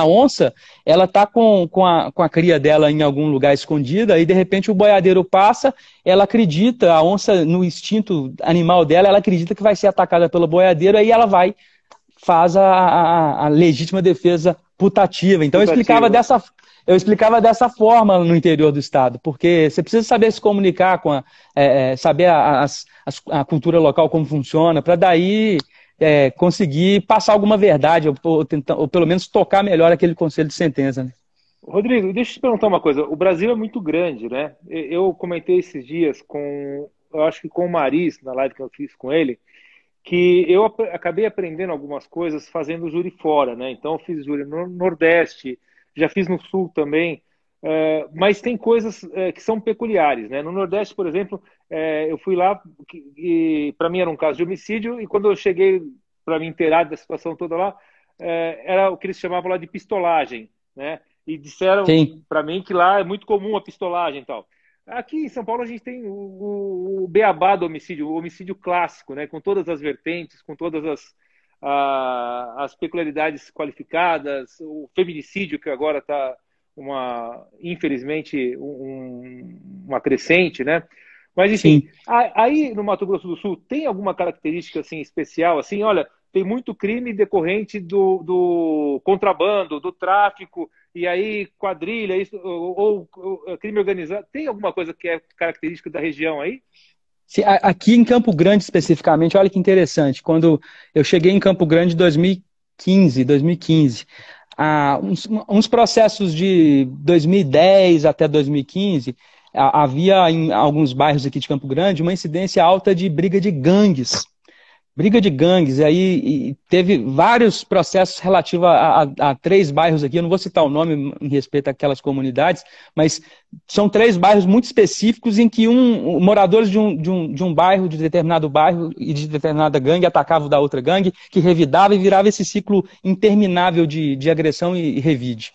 onça, ela tá com a cria dela em algum lugar escondida e de repente o boiadeiro passa, ela acredita, a onça no instinto animal dela, ela acredita que vai ser atacada pelo boiadeiro, aí ela faz a legítima defesa putativa. Então Putativa. eu explicava dessa forma no interior do estado, porque você precisa saber se comunicar saber a cultura local como funciona, para daí conseguir passar alguma verdade, ou pelo menos tocar melhor aquele conselho de sentença. Né? Rodrigo, deixa eu te perguntar uma coisa. O Brasil é muito grande, né? Eu comentei esses dias eu acho que com o Maris, na live que eu fiz com ele, que eu acabei aprendendo algumas coisas fazendo júri fora, né? Então, eu fiz júri no Nordeste, já fiz no Sul também, mas tem coisas que são peculiares, né? No Nordeste, por exemplo, eu fui lá, e para mim era um caso de homicídio, e quando eu cheguei para me inteirar da situação toda lá, era o que eles chamavam lá de pistolagem, né? E disseram Sim, para mim que lá é muito comum a pistolagem e tal. Aqui em São Paulo a gente tem o beabá do homicídio, o homicídio clássico, né? Com todas as vertentes, com todas as peculiaridades qualificadas, o feminicídio que agora está infelizmente uma crescente, né? Mas, enfim, Sim. aí no Mato Grosso do Sul tem alguma característica assim especial? Assim, olha, tem muito crime decorrente do contrabando, do tráfico, e aí quadrilha, isso, ou crime organizado. Tem alguma coisa que é característica da região aí? Aqui em Campo Grande, especificamente, olha que interessante. Quando eu cheguei em Campo Grande em 2015, uns processos de 2010 até 2015, havia em alguns bairros aqui de Campo Grande uma incidência alta de briga de gangues. Briga de gangues, aí teve vários processos relativos a três bairros aqui, eu não vou citar o nome em respeito àquelas comunidades, mas são três bairros muito específicos em que moradores de um bairro, de determinado bairro e de determinada gangue atacavam da outra gangue, que revidava e virava esse ciclo interminável de agressão e revide.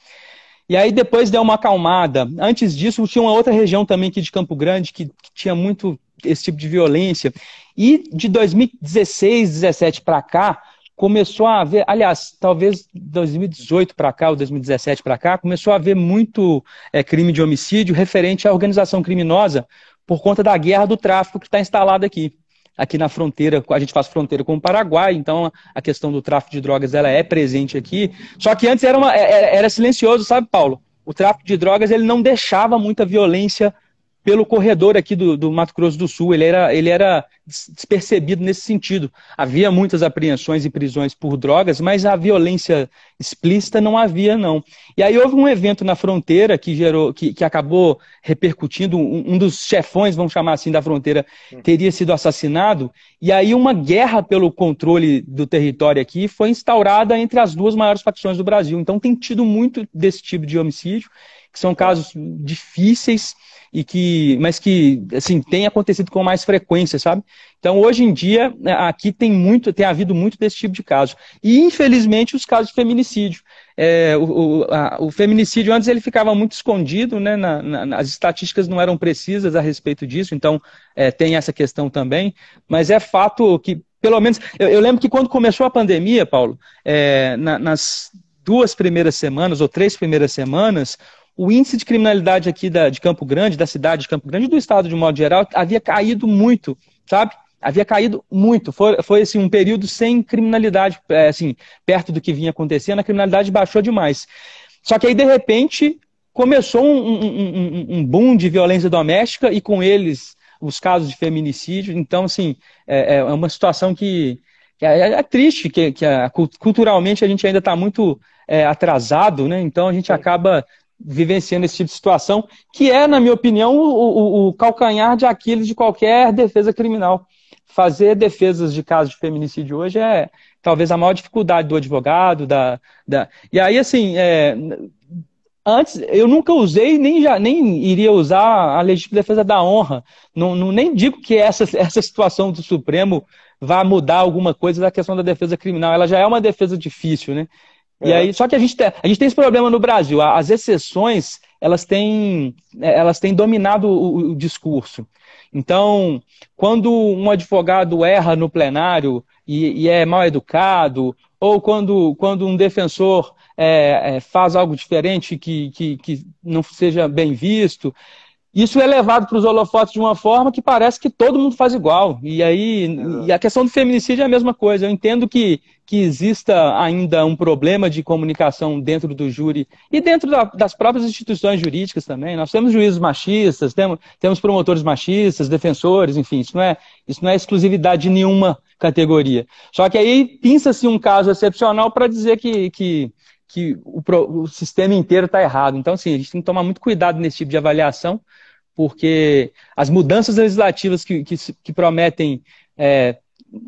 E aí depois deu uma acalmada. Antes disso, tinha uma outra região também aqui de Campo Grande que tinha muito esse tipo de violência. E de 2016, 17 para cá, começou a haver, aliás, talvez 2018 para cá, ou 2017 para cá, começou a haver muito crime de homicídio referente à organização criminosa por conta da guerra do tráfico que está instalada aqui. Aqui na fronteira, a gente faz fronteira com o Paraguai, então a questão do tráfico de drogas ela é presente aqui. Só que antes era silencioso, sabe, Paulo? O tráfico de drogas ele não deixava muita violência pelo corredor aqui do Mato Grosso do Sul. Ele era despercebido nesse sentido. Havia muitas apreensões e prisões por drogas, mas a violência explícita não havia, não. E aí houve um evento na fronteira que acabou repercutindo. Um dos chefões, vamos chamar assim, da fronteira, teria sido assassinado, e aí uma guerra pelo controle do território aqui foi instaurada entre as duas maiores facções do Brasil. Então tem tido muito desse tipo de homicídio, que são casos difíceis, mas que assim tem acontecido com mais frequência, sabe? Então hoje em dia aqui tem havido muito desse tipo de caso e infelizmente os casos de feminicídio. O feminicídio antes ele ficava muito escondido, né? As estatísticas não eram precisas a respeito disso, então tem essa questão também. Mas é fato que pelo menos eu lembro que quando começou a pandemia, Paulo, nas 2 primeiras semanas ou 3 primeiras semanas, o índice de criminalidade aqui de Campo Grande, da cidade de Campo Grande e do estado de um modo geral, havia caído muito, sabe? Havia caído muito. Foi assim, um período sem criminalidade, assim, perto do que vinha acontecendo, a criminalidade baixou demais. Só que aí, de repente, começou um boom de violência doméstica e com eles os casos de feminicídio. Então, assim, é uma situação que é triste, culturalmente a gente ainda está muito atrasado, né? Então a gente acaba vivenciando esse tipo de situação, que é, na minha opinião, o calcanhar de Aquiles de qualquer defesa criminal. Fazer defesas de casos de feminicídio hoje é talvez a maior dificuldade do advogado. E aí, assim, antes eu nunca usei, nem iria usar a legítima defesa da honra. Nem digo que essa situação do Supremo vai mudar alguma coisa da questão da defesa criminal. Ela já é uma defesa difícil, né? E aí, só que a gente tem esse problema no Brasil. As exceções, elas têm dominado o discurso. Então, quando um advogado erra no plenário e é mal educado, ou quando um defensor faz algo diferente que não seja bem visto, isso é levado para os holofotes de uma forma que parece que todo mundo faz igual. E a questão do feminicídio é a mesma coisa. Eu entendo que exista ainda um problema de comunicação dentro do júri e dentro das próprias instituições jurídicas também. Nós temos juízes machistas, temos promotores machistas, defensores, enfim, isso não é exclusividade de nenhuma categoria. Só que aí pinça-se um caso excepcional para dizer que o sistema inteiro está errado. Então, assim, a gente tem que tomar muito cuidado nesse tipo de avaliação, porque as mudanças legislativas que prometem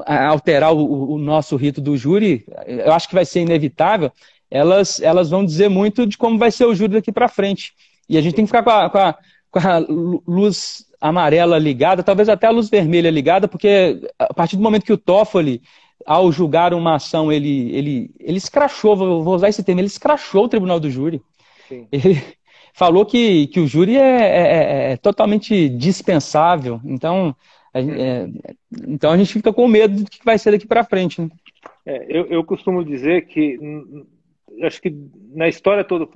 alterar o nosso rito do júri, eu acho que vai ser inevitável, elas vão dizer muito de como vai ser o júri daqui para frente. E a gente tem que ficar com a luz amarela ligada, talvez até a luz vermelha ligada, porque a partir do momento que o Toffoli, ao julgar uma ação, ele escrachou, vou usar esse termo, ele escrachou o tribunal do júri. Sim. Ele falou que o júri é totalmente dispensável. Então a gente fica com medo do que vai ser daqui para frente, né? Eu costumo dizer que acho que na história toda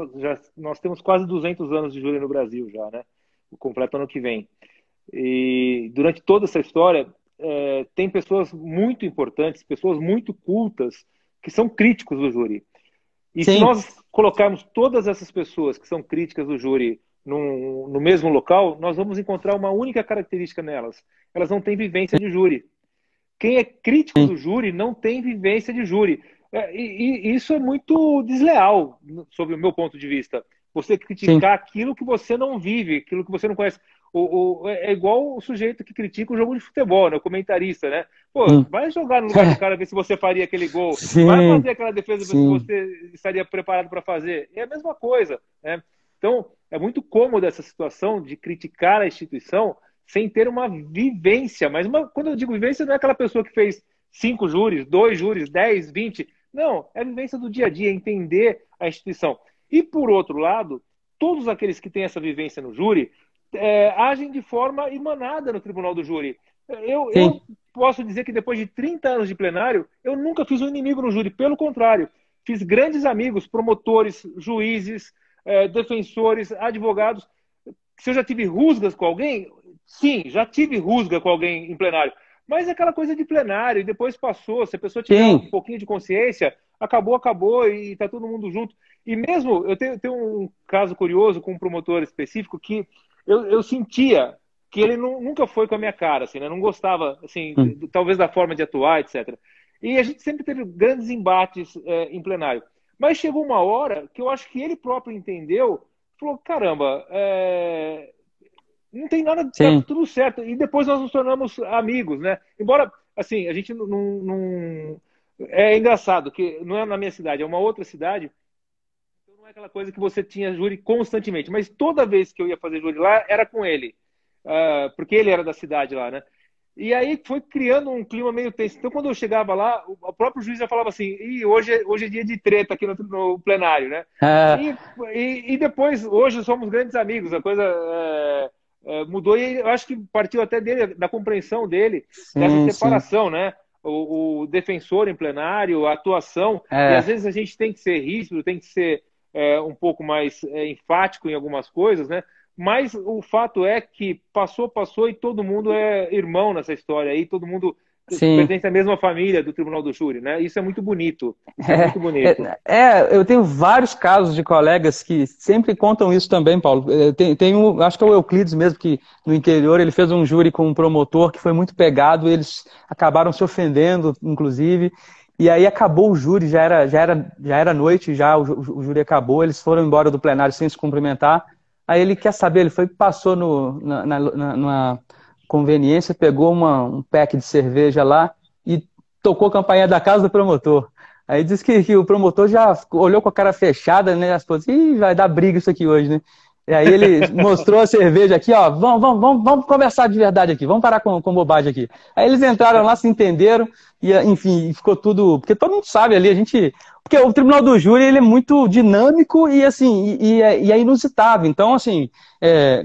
nós temos quase 200 anos de júri no Brasil já, né? O completo ano que vem. E durante toda essa história, tem pessoas muito importantes, pessoas muito cultas, que são críticos do júri. E se Sim, nós colocarmos todas essas pessoas que são críticas do júri no mesmo local, nós vamos encontrar uma única característica nelas. Elas não têm vivência de júri. Quem é crítico do sim, júri não tem vivência de júri. E isso é muito desleal, sob o meu ponto de vista. Você sim, criticar aquilo que você não vive, aquilo que você não conhece. É igual o sujeito que critica o jogo de futebol, né? O comentarista, né? Pô, sim. vai jogar no lugar do cara, ver se você faria aquele gol. Vai Sim, fazer aquela defesa, ver se sim, você estaria preparado para fazer. É a mesma coisa, né? Então, é muito cômodo essa situação de criticar a instituição sem ter uma vivência. Mas quando eu digo vivência, não é aquela pessoa que fez 5 júris, 2 júris, 10, 20. Não, é a vivência do dia a dia, entender a instituição. E, por outro lado, todos aqueles que têm essa vivência no júri agem de forma irmanada no tribunal do júri. Eu sim, posso dizer que depois de 30 anos de plenário, eu nunca fiz um inimigo no júri. Pelo contrário, fiz grandes amigos, promotores, juízes, defensores, advogados. Se eu já tive rusgas com alguém, sim, já tive rusga com alguém em plenário. Mas é aquela coisa de plenário, e depois passou. Se a pessoa tiver um sim, pouquinho de consciência, acabou, acabou, e está todo mundo junto. E mesmo, eu tenho um caso curioso com um promotor específico que eu sentia que ele nunca foi com a minha cara, assim, né? Não gostava, assim, sim, talvez da forma de atuar, etc. E a gente sempre teve grandes embates em plenário. Mas chegou uma hora que eu acho que ele próprio entendeu, falou, caramba, não tem nada, tá sim, tudo certo. E depois nós nos tornamos amigos, né? Embora, assim, a gente não. É engraçado que não é na minha cidade, é uma outra cidade. Então não é aquela coisa que você tinha júri constantemente. Mas toda vez que eu ia fazer júri lá, era com ele. Porque ele era da cidade lá, né? E aí foi criando um clima meio tenso. Então, quando eu chegava lá, o próprio juiz já falava assim: Ih, hoje é dia de treta aqui no plenário, né? ah, E depois, hoje somos grandes amigos, a coisa mudou e eu acho que partiu até dele, da compreensão dele, dessa sim, sim, separação, né? O defensor em plenário, a atuação, e às é, vezes a gente tem que ser rígido, tem que ser um pouco mais enfático em algumas coisas, né? Mas o fato é que passou, passou e todo mundo é irmão nessa história aí, todo mundo sim. pertence à mesma família do Tribunal do Júri, né? Isso é muito bonito. Isso é muito bonito. Eu tenho vários casos de colegas que sempre contam isso também, Paulo. Acho que é o Euclides mesmo, que no interior ele fez um júri com um promotor que foi muito pegado, eles acabaram se ofendendo, inclusive, e aí acabou o júri, já era noite, já o júri acabou, eles foram embora do plenário sem se cumprimentar. Aí ele quer saber, ele foi passou numa conveniência, pegou um pack de cerveja lá e tocou a campainha da casa do promotor. Aí diz que o promotor já olhou com a cara fechada, né? As pessoas, ih, vai dar briga isso aqui hoje, né? E aí ele mostrou a cerveja aqui, ó, vamos conversar de verdade aqui, vamos parar com bobagem aqui. Aí eles entraram lá, se entenderam, e enfim, ficou tudo. Porque todo mundo sabe ali, a gente. Porque o Tribunal do Júri ele é muito dinâmico e assim, e é inusitado. Então, assim,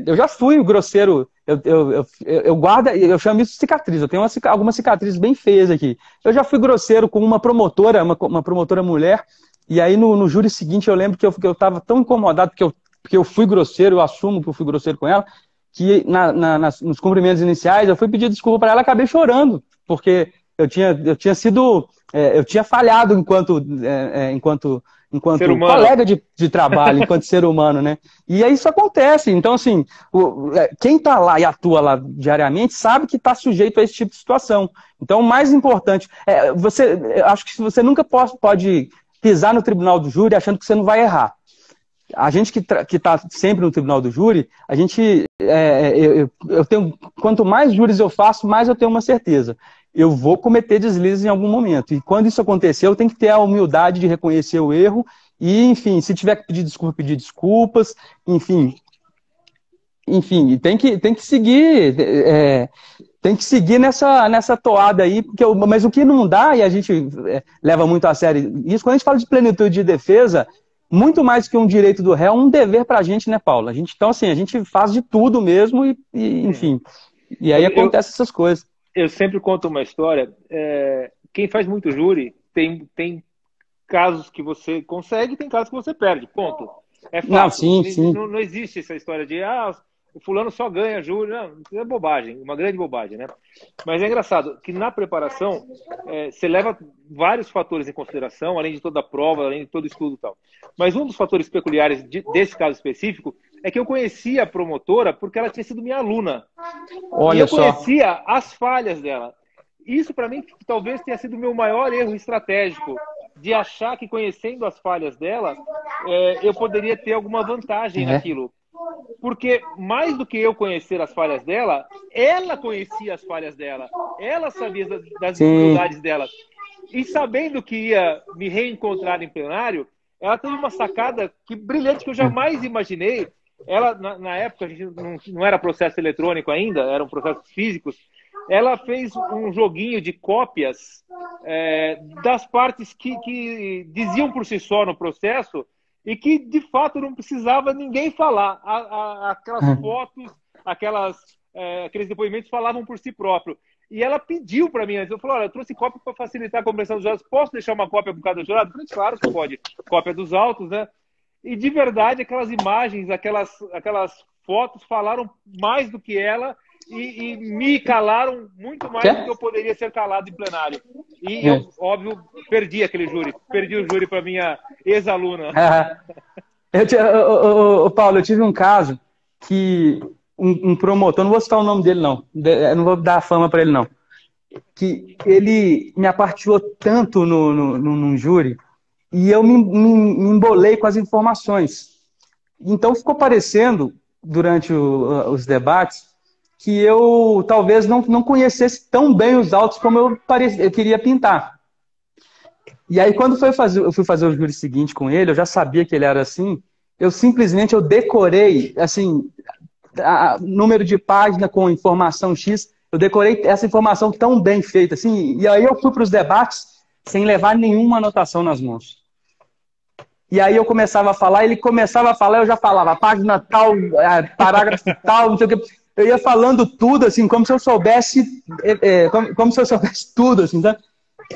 eu já fui grosseiro, eu guardo, eu chamo isso de cicatriz, eu tenho algumas cicatrizes bem feias aqui. Eu já fui grosseiro com uma promotora, uma promotora mulher, e aí no júri seguinte eu lembro que eu estava tão incomodado porque eu fui grosseiro, eu assumo que eu fui grosseiro com ela, que nos cumprimentos iniciais eu fui pedir desculpa para ela e acabei chorando, porque eu tinha sido, eu tinha falhado Ser enquanto humano. colega de trabalho, enquanto ser humano, né? E aí isso acontece. Então, assim, quem está lá e atua lá diariamente sabe que está sujeito a esse tipo de situação. Então, o mais importante, eu acho que você nunca pode pisar no tribunal do júri achando que você não vai errar. A gente que está sempre no tribunal do júri, a gente, eu tenho, quanto mais júris eu faço, mais eu tenho uma certeza. Eu vou cometer deslizes em algum momento. E quando isso acontecer, eu tenho que ter a humildade de reconhecer o erro e, enfim, se tiver que pedir desculpas, enfim, enfim, tem que seguir, tem que seguir nessa toada aí, mas o que não dá, e a gente leva muito a sério isso, quando a gente fala de plenitude de defesa, muito mais que um direito do réu, é um dever para a gente, né, Paulo? Então, assim, a gente faz de tudo mesmo enfim, e aí Eu, eu, acontecem essas coisas. eu sempre conto uma história. Quem faz muito júri tem casos que você consegue e tem casos que você perde. Ponto. É Não, fato. sim, sim, Não existe essa história de o fulano só ganha júri. Não, isso é bobagem, uma grande bobagem, né? Mas é engraçado que na preparação você leva vários fatores em consideração, além de toda a prova, além de todo o estudo e tal. Mas um dos fatores peculiares desse caso específico é que eu conhecia a promotora porque ela tinha sido minha aluna. Olha E eu só. conhecia as falhas dela. Isso, para mim, talvez tenha sido o meu maior erro estratégico, de achar que conhecendo as falhas dela, eu poderia ter alguma vantagem naquilo. Porque, mais do que eu conhecer as falhas dela, ela conhecia as falhas dela. Ela sabia das dificuldades dela. E sabendo que ia me reencontrar em plenário, ela teve uma sacada brilhante que eu jamais imaginei. Ela, na época, a gente não era processo eletrônico ainda, eram processos físicos. Ela fez um joguinho de cópias das partes que diziam por si só no processo e que, de fato, não precisava ninguém falar. Aquelas fotos, aqueles depoimentos falavam por si próprio. E ela pediu para mim, eu falei, olha, eu trouxe cópia para facilitar a compreensão dos jurados, posso deixar uma cópia por cada jurado? Eu falei, claro que pode, cópia dos autos, né? E, de verdade, aquelas imagens, aquelas fotos falaram mais do que ela e me calaram muito mais do que eu poderia ser calado em plenário. E eu, óbvio, perdi aquele júri. Perdi o júri para minha ex-aluna. Paulo, eu tive um caso que um promotor, não vou citar o nome dele, não. Eu não vou dar fama para ele, não. Que ele me apartilhou tanto no júri e eu me embolei com as informações. Então ficou parecendo, durante os debates, que eu talvez não conhecesse tão bem os autos como eu queria pintar. E aí, quando eu fui fazer o júri seguinte com ele, eu já sabia que ele era assim, eu decorei, assim, número de página com informação X, eu decorei essa informação tão bem feita, assim, e aí eu fui para os debates sem levar nenhuma anotação nas mãos. E aí eu começava a falar, ele começava a falar, eu já falava, página tal, parágrafo tal, não sei o que. Eu ia falando tudo, assim, como se eu soubesse, como se eu soubesse tudo, assim, sabe?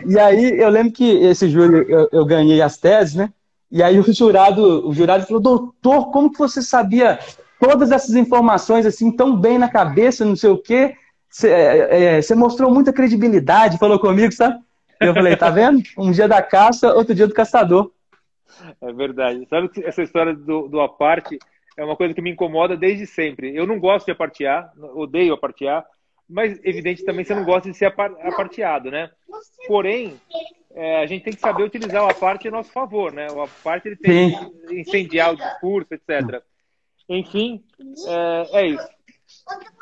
E aí eu lembro que esse júri, eu ganhei as teses, né? E aí o jurado falou, doutor, como que você sabia todas essas informações, assim, tão bem na cabeça, não sei o quê? Você mostrou muita credibilidade, falou comigo, sabe? E eu falei, tá vendo? Um dia da caça, outro dia do caçador. É verdade. Sabe que essa história do aparte é uma coisa que me incomoda desde sempre. Eu não gosto de apartear, odeio apartear, mas, evidente, também você não gosta de ser aparteado, né? Porém, a gente tem que saber utilizar o aparte a nosso favor, né? O aparte ele tem que incendiar o discurso, etc. Enfim, é isso.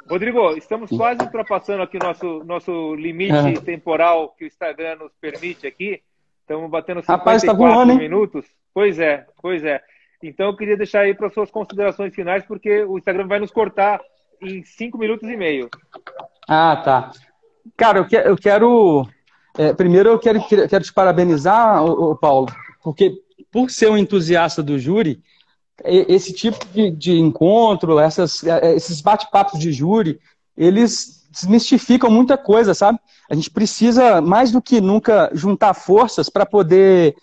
Rodrigo, estamos quase ultrapassando aqui nosso limite temporal que o Instagram nos permite aqui. Estamos batendo 54 minutos. Pois é. Então, eu queria deixar aí para as suas considerações finais, porque o Instagram vai nos cortar em 5 minutos e meio. Ah, tá. Cara, eu quero... primeiro, eu quero te parabenizar, Paulo, porque por ser um entusiasta do júri, esse tipo de encontro, esses bate-papos de júri, eles desmistificam muita coisa, sabe? A gente precisa, mais do que nunca, juntar forças para poder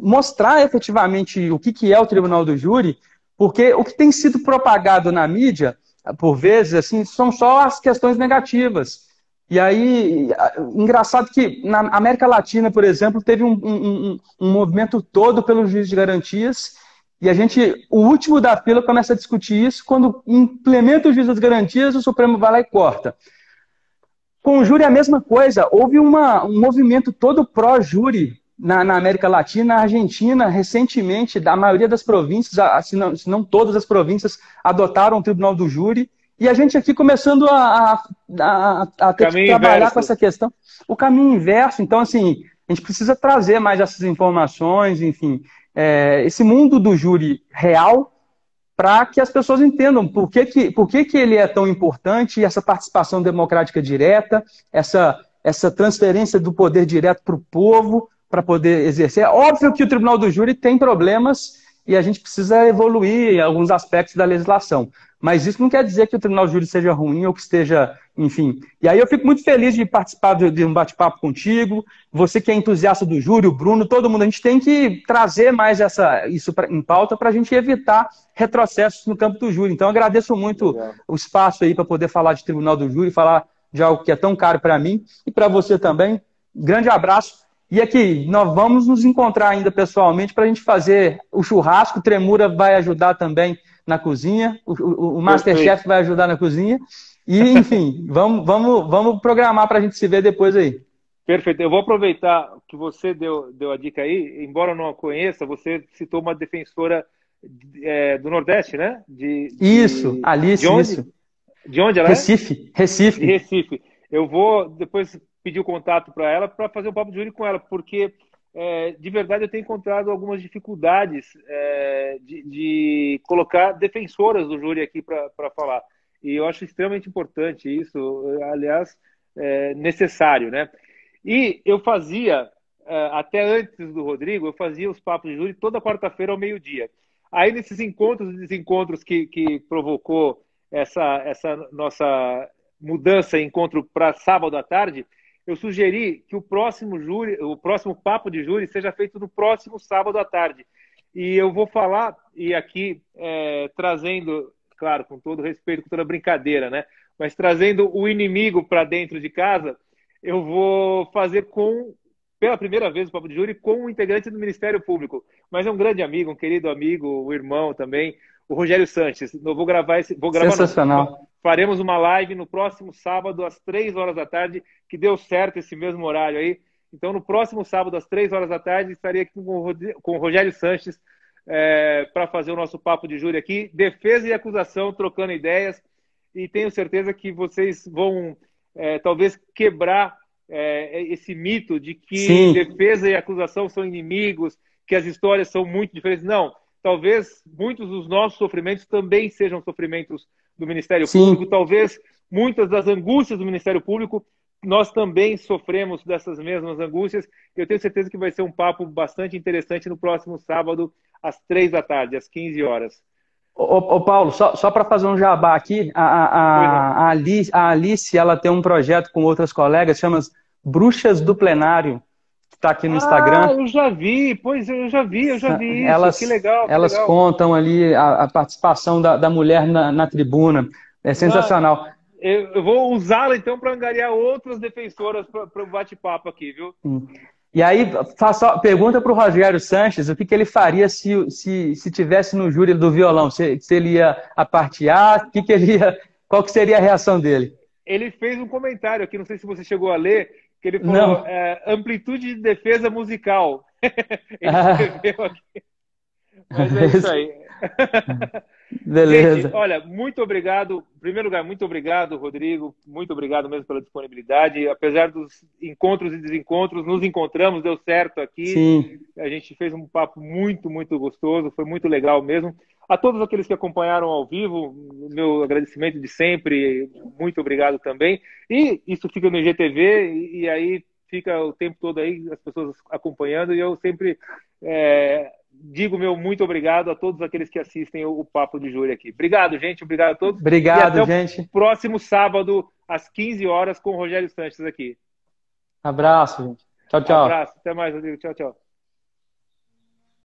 mostrar efetivamente o que é o Tribunal do Júri, porque o que tem sido propagado na mídia, por vezes, assim, são só as questões negativas. E aí, engraçado que na América Latina, por exemplo, teve um movimento todo pelo juiz de garantias, e o último da fila começa a discutir isso, quando implementa o juiz das garantias, o Supremo vai lá e corta. Com o júri é a mesma coisa, houve um movimento todo pró-júri na América Latina, na Argentina, recentemente, a maioria das províncias, se não todas as províncias, adotaram o Tribunal do Júri, e a gente aqui começando a ter que trabalhar com essa questão. O caminho inverso, então, assim, a gente precisa trazer mais essas informações, enfim, esse mundo do júri real, para que as pessoas entendam por que ele é tão importante, essa participação democrática direta, essa transferência do poder direto para o povo, para poder exercer. É óbvio que o Tribunal do Júri tem problemas e a gente precisa evoluir em alguns aspectos da legislação. Mas isso não quer dizer que o Tribunal do Júri seja ruim ou que esteja enfim. E aí eu fico muito feliz de participar de um bate-papo contigo, você que é entusiasta do júri, o Bruno, todo mundo, a gente tem que trazer mais isso em pauta para a gente evitar retrocessos no campo do júri. Então, eu agradeço muito Legal. o espaço aí para poder falar de Tribunal do Júri, falar de algo que é tão caro para mim e para você também. Grande abraço. E aqui, nós vamos nos encontrar ainda pessoalmente para a gente fazer o churrasco. O Tremura vai ajudar também na cozinha, o Masterchef vai ajudar na cozinha. E, enfim, vamos programar para a gente se ver depois aí. Perfeito. Eu vou aproveitar que você deu a dica aí, embora eu não a conheça, você citou uma defensora do Nordeste, né? Isso, Alice, de onde? isso. De onde ela Recife, é? Recife. De Recife. Eu vou depois pedir o contato para ela para fazer um papo de júri com ela, porque de verdade eu tenho encontrado algumas dificuldades de colocar defensoras do júri aqui para falar. E eu acho extremamente importante isso, aliás, necessário, né? E eu fazia, até antes do Rodrigo, eu fazia os papos de júri toda quarta-feira ao meio-dia. Aí, nesses encontros e desencontros que provocou essa nossa mudança, encontro para sábado à tarde, eu sugeri que o próximo papo de júri seja feito no próximo sábado à tarde. E eu vou falar, e aqui trazendo, claro, com todo respeito, com toda brincadeira, né? Mas trazendo o inimigo para dentro de casa, eu vou fazer pela primeira vez o papo de júri com um integrante do Ministério Público, mas é um grande amigo, um querido amigo, o irmão também, o Rogério Sanches. Eu vou gravar Sensacional. Faremos uma live no próximo sábado às 3 horas da tarde, que deu certo esse mesmo horário aí. Então, no próximo sábado às 3 horas da tarde, estarei aqui com o Rogério Sanches para fazer o nosso papo de júri aqui, defesa e acusação, trocando ideias, e tenho certeza que vocês vão talvez quebrar esse mito de que Sim. defesa e acusação são inimigos, que as histórias são muito diferentes. Não, talvez muitos dos nossos sofrimentos também sejam sofrimentos do Ministério Sim. Público, talvez muitas das angústias do Ministério Público, nós também sofremos dessas mesmas angústias. Eu tenho certeza que vai ser um papo bastante interessante no próximo sábado, às 3 da tarde, às 15 horas. Ô Paulo, só para fazer um jabá aqui, a Alice, ela tem um projeto com outras colegas, chama Bruxas do Plenário, que está aqui no Instagram. Eu já vi, eu já vi isso, que legal. Elas contam ali a participação da mulher na tribuna, é sensacional. Eu vou usá-la então para angariar outras defensoras para o bate-papo aqui, viu? E aí, pergunta para o Rogério Sanches o que ele faria se tivesse no júri do violão. Se ele ia apartear, qual que seria a reação dele? Ele fez um comentário aqui, não sei se você chegou a ler, que ele falou amplitude de defesa musical. Ele escreveu aqui. Mas é isso aí. Beleza. Gente, olha, muito obrigado. Em primeiro lugar, muito obrigado, Rodrigo. Muito obrigado mesmo pela disponibilidade. Apesar dos encontros e desencontros, nos encontramos, deu certo aqui. Sim. A gente fez um papo muito, muito gostoso. Foi muito legal mesmo. A todos aqueles que acompanharam ao vivo, meu agradecimento de sempre. Muito obrigado também. E isso fica no IGTV e aí fica o tempo todo aí as pessoas acompanhando. E eu sempre digo meu muito obrigado a todos aqueles que assistem o Papo de Júri aqui. Obrigado, gente. Obrigado a todos. Obrigado, e até gente. O próximo sábado, às 15 horas, com o Rogério Sanches aqui. Abraço, gente. Tchau, tchau. Abraço. Até mais, Rodrigo. Tchau, tchau.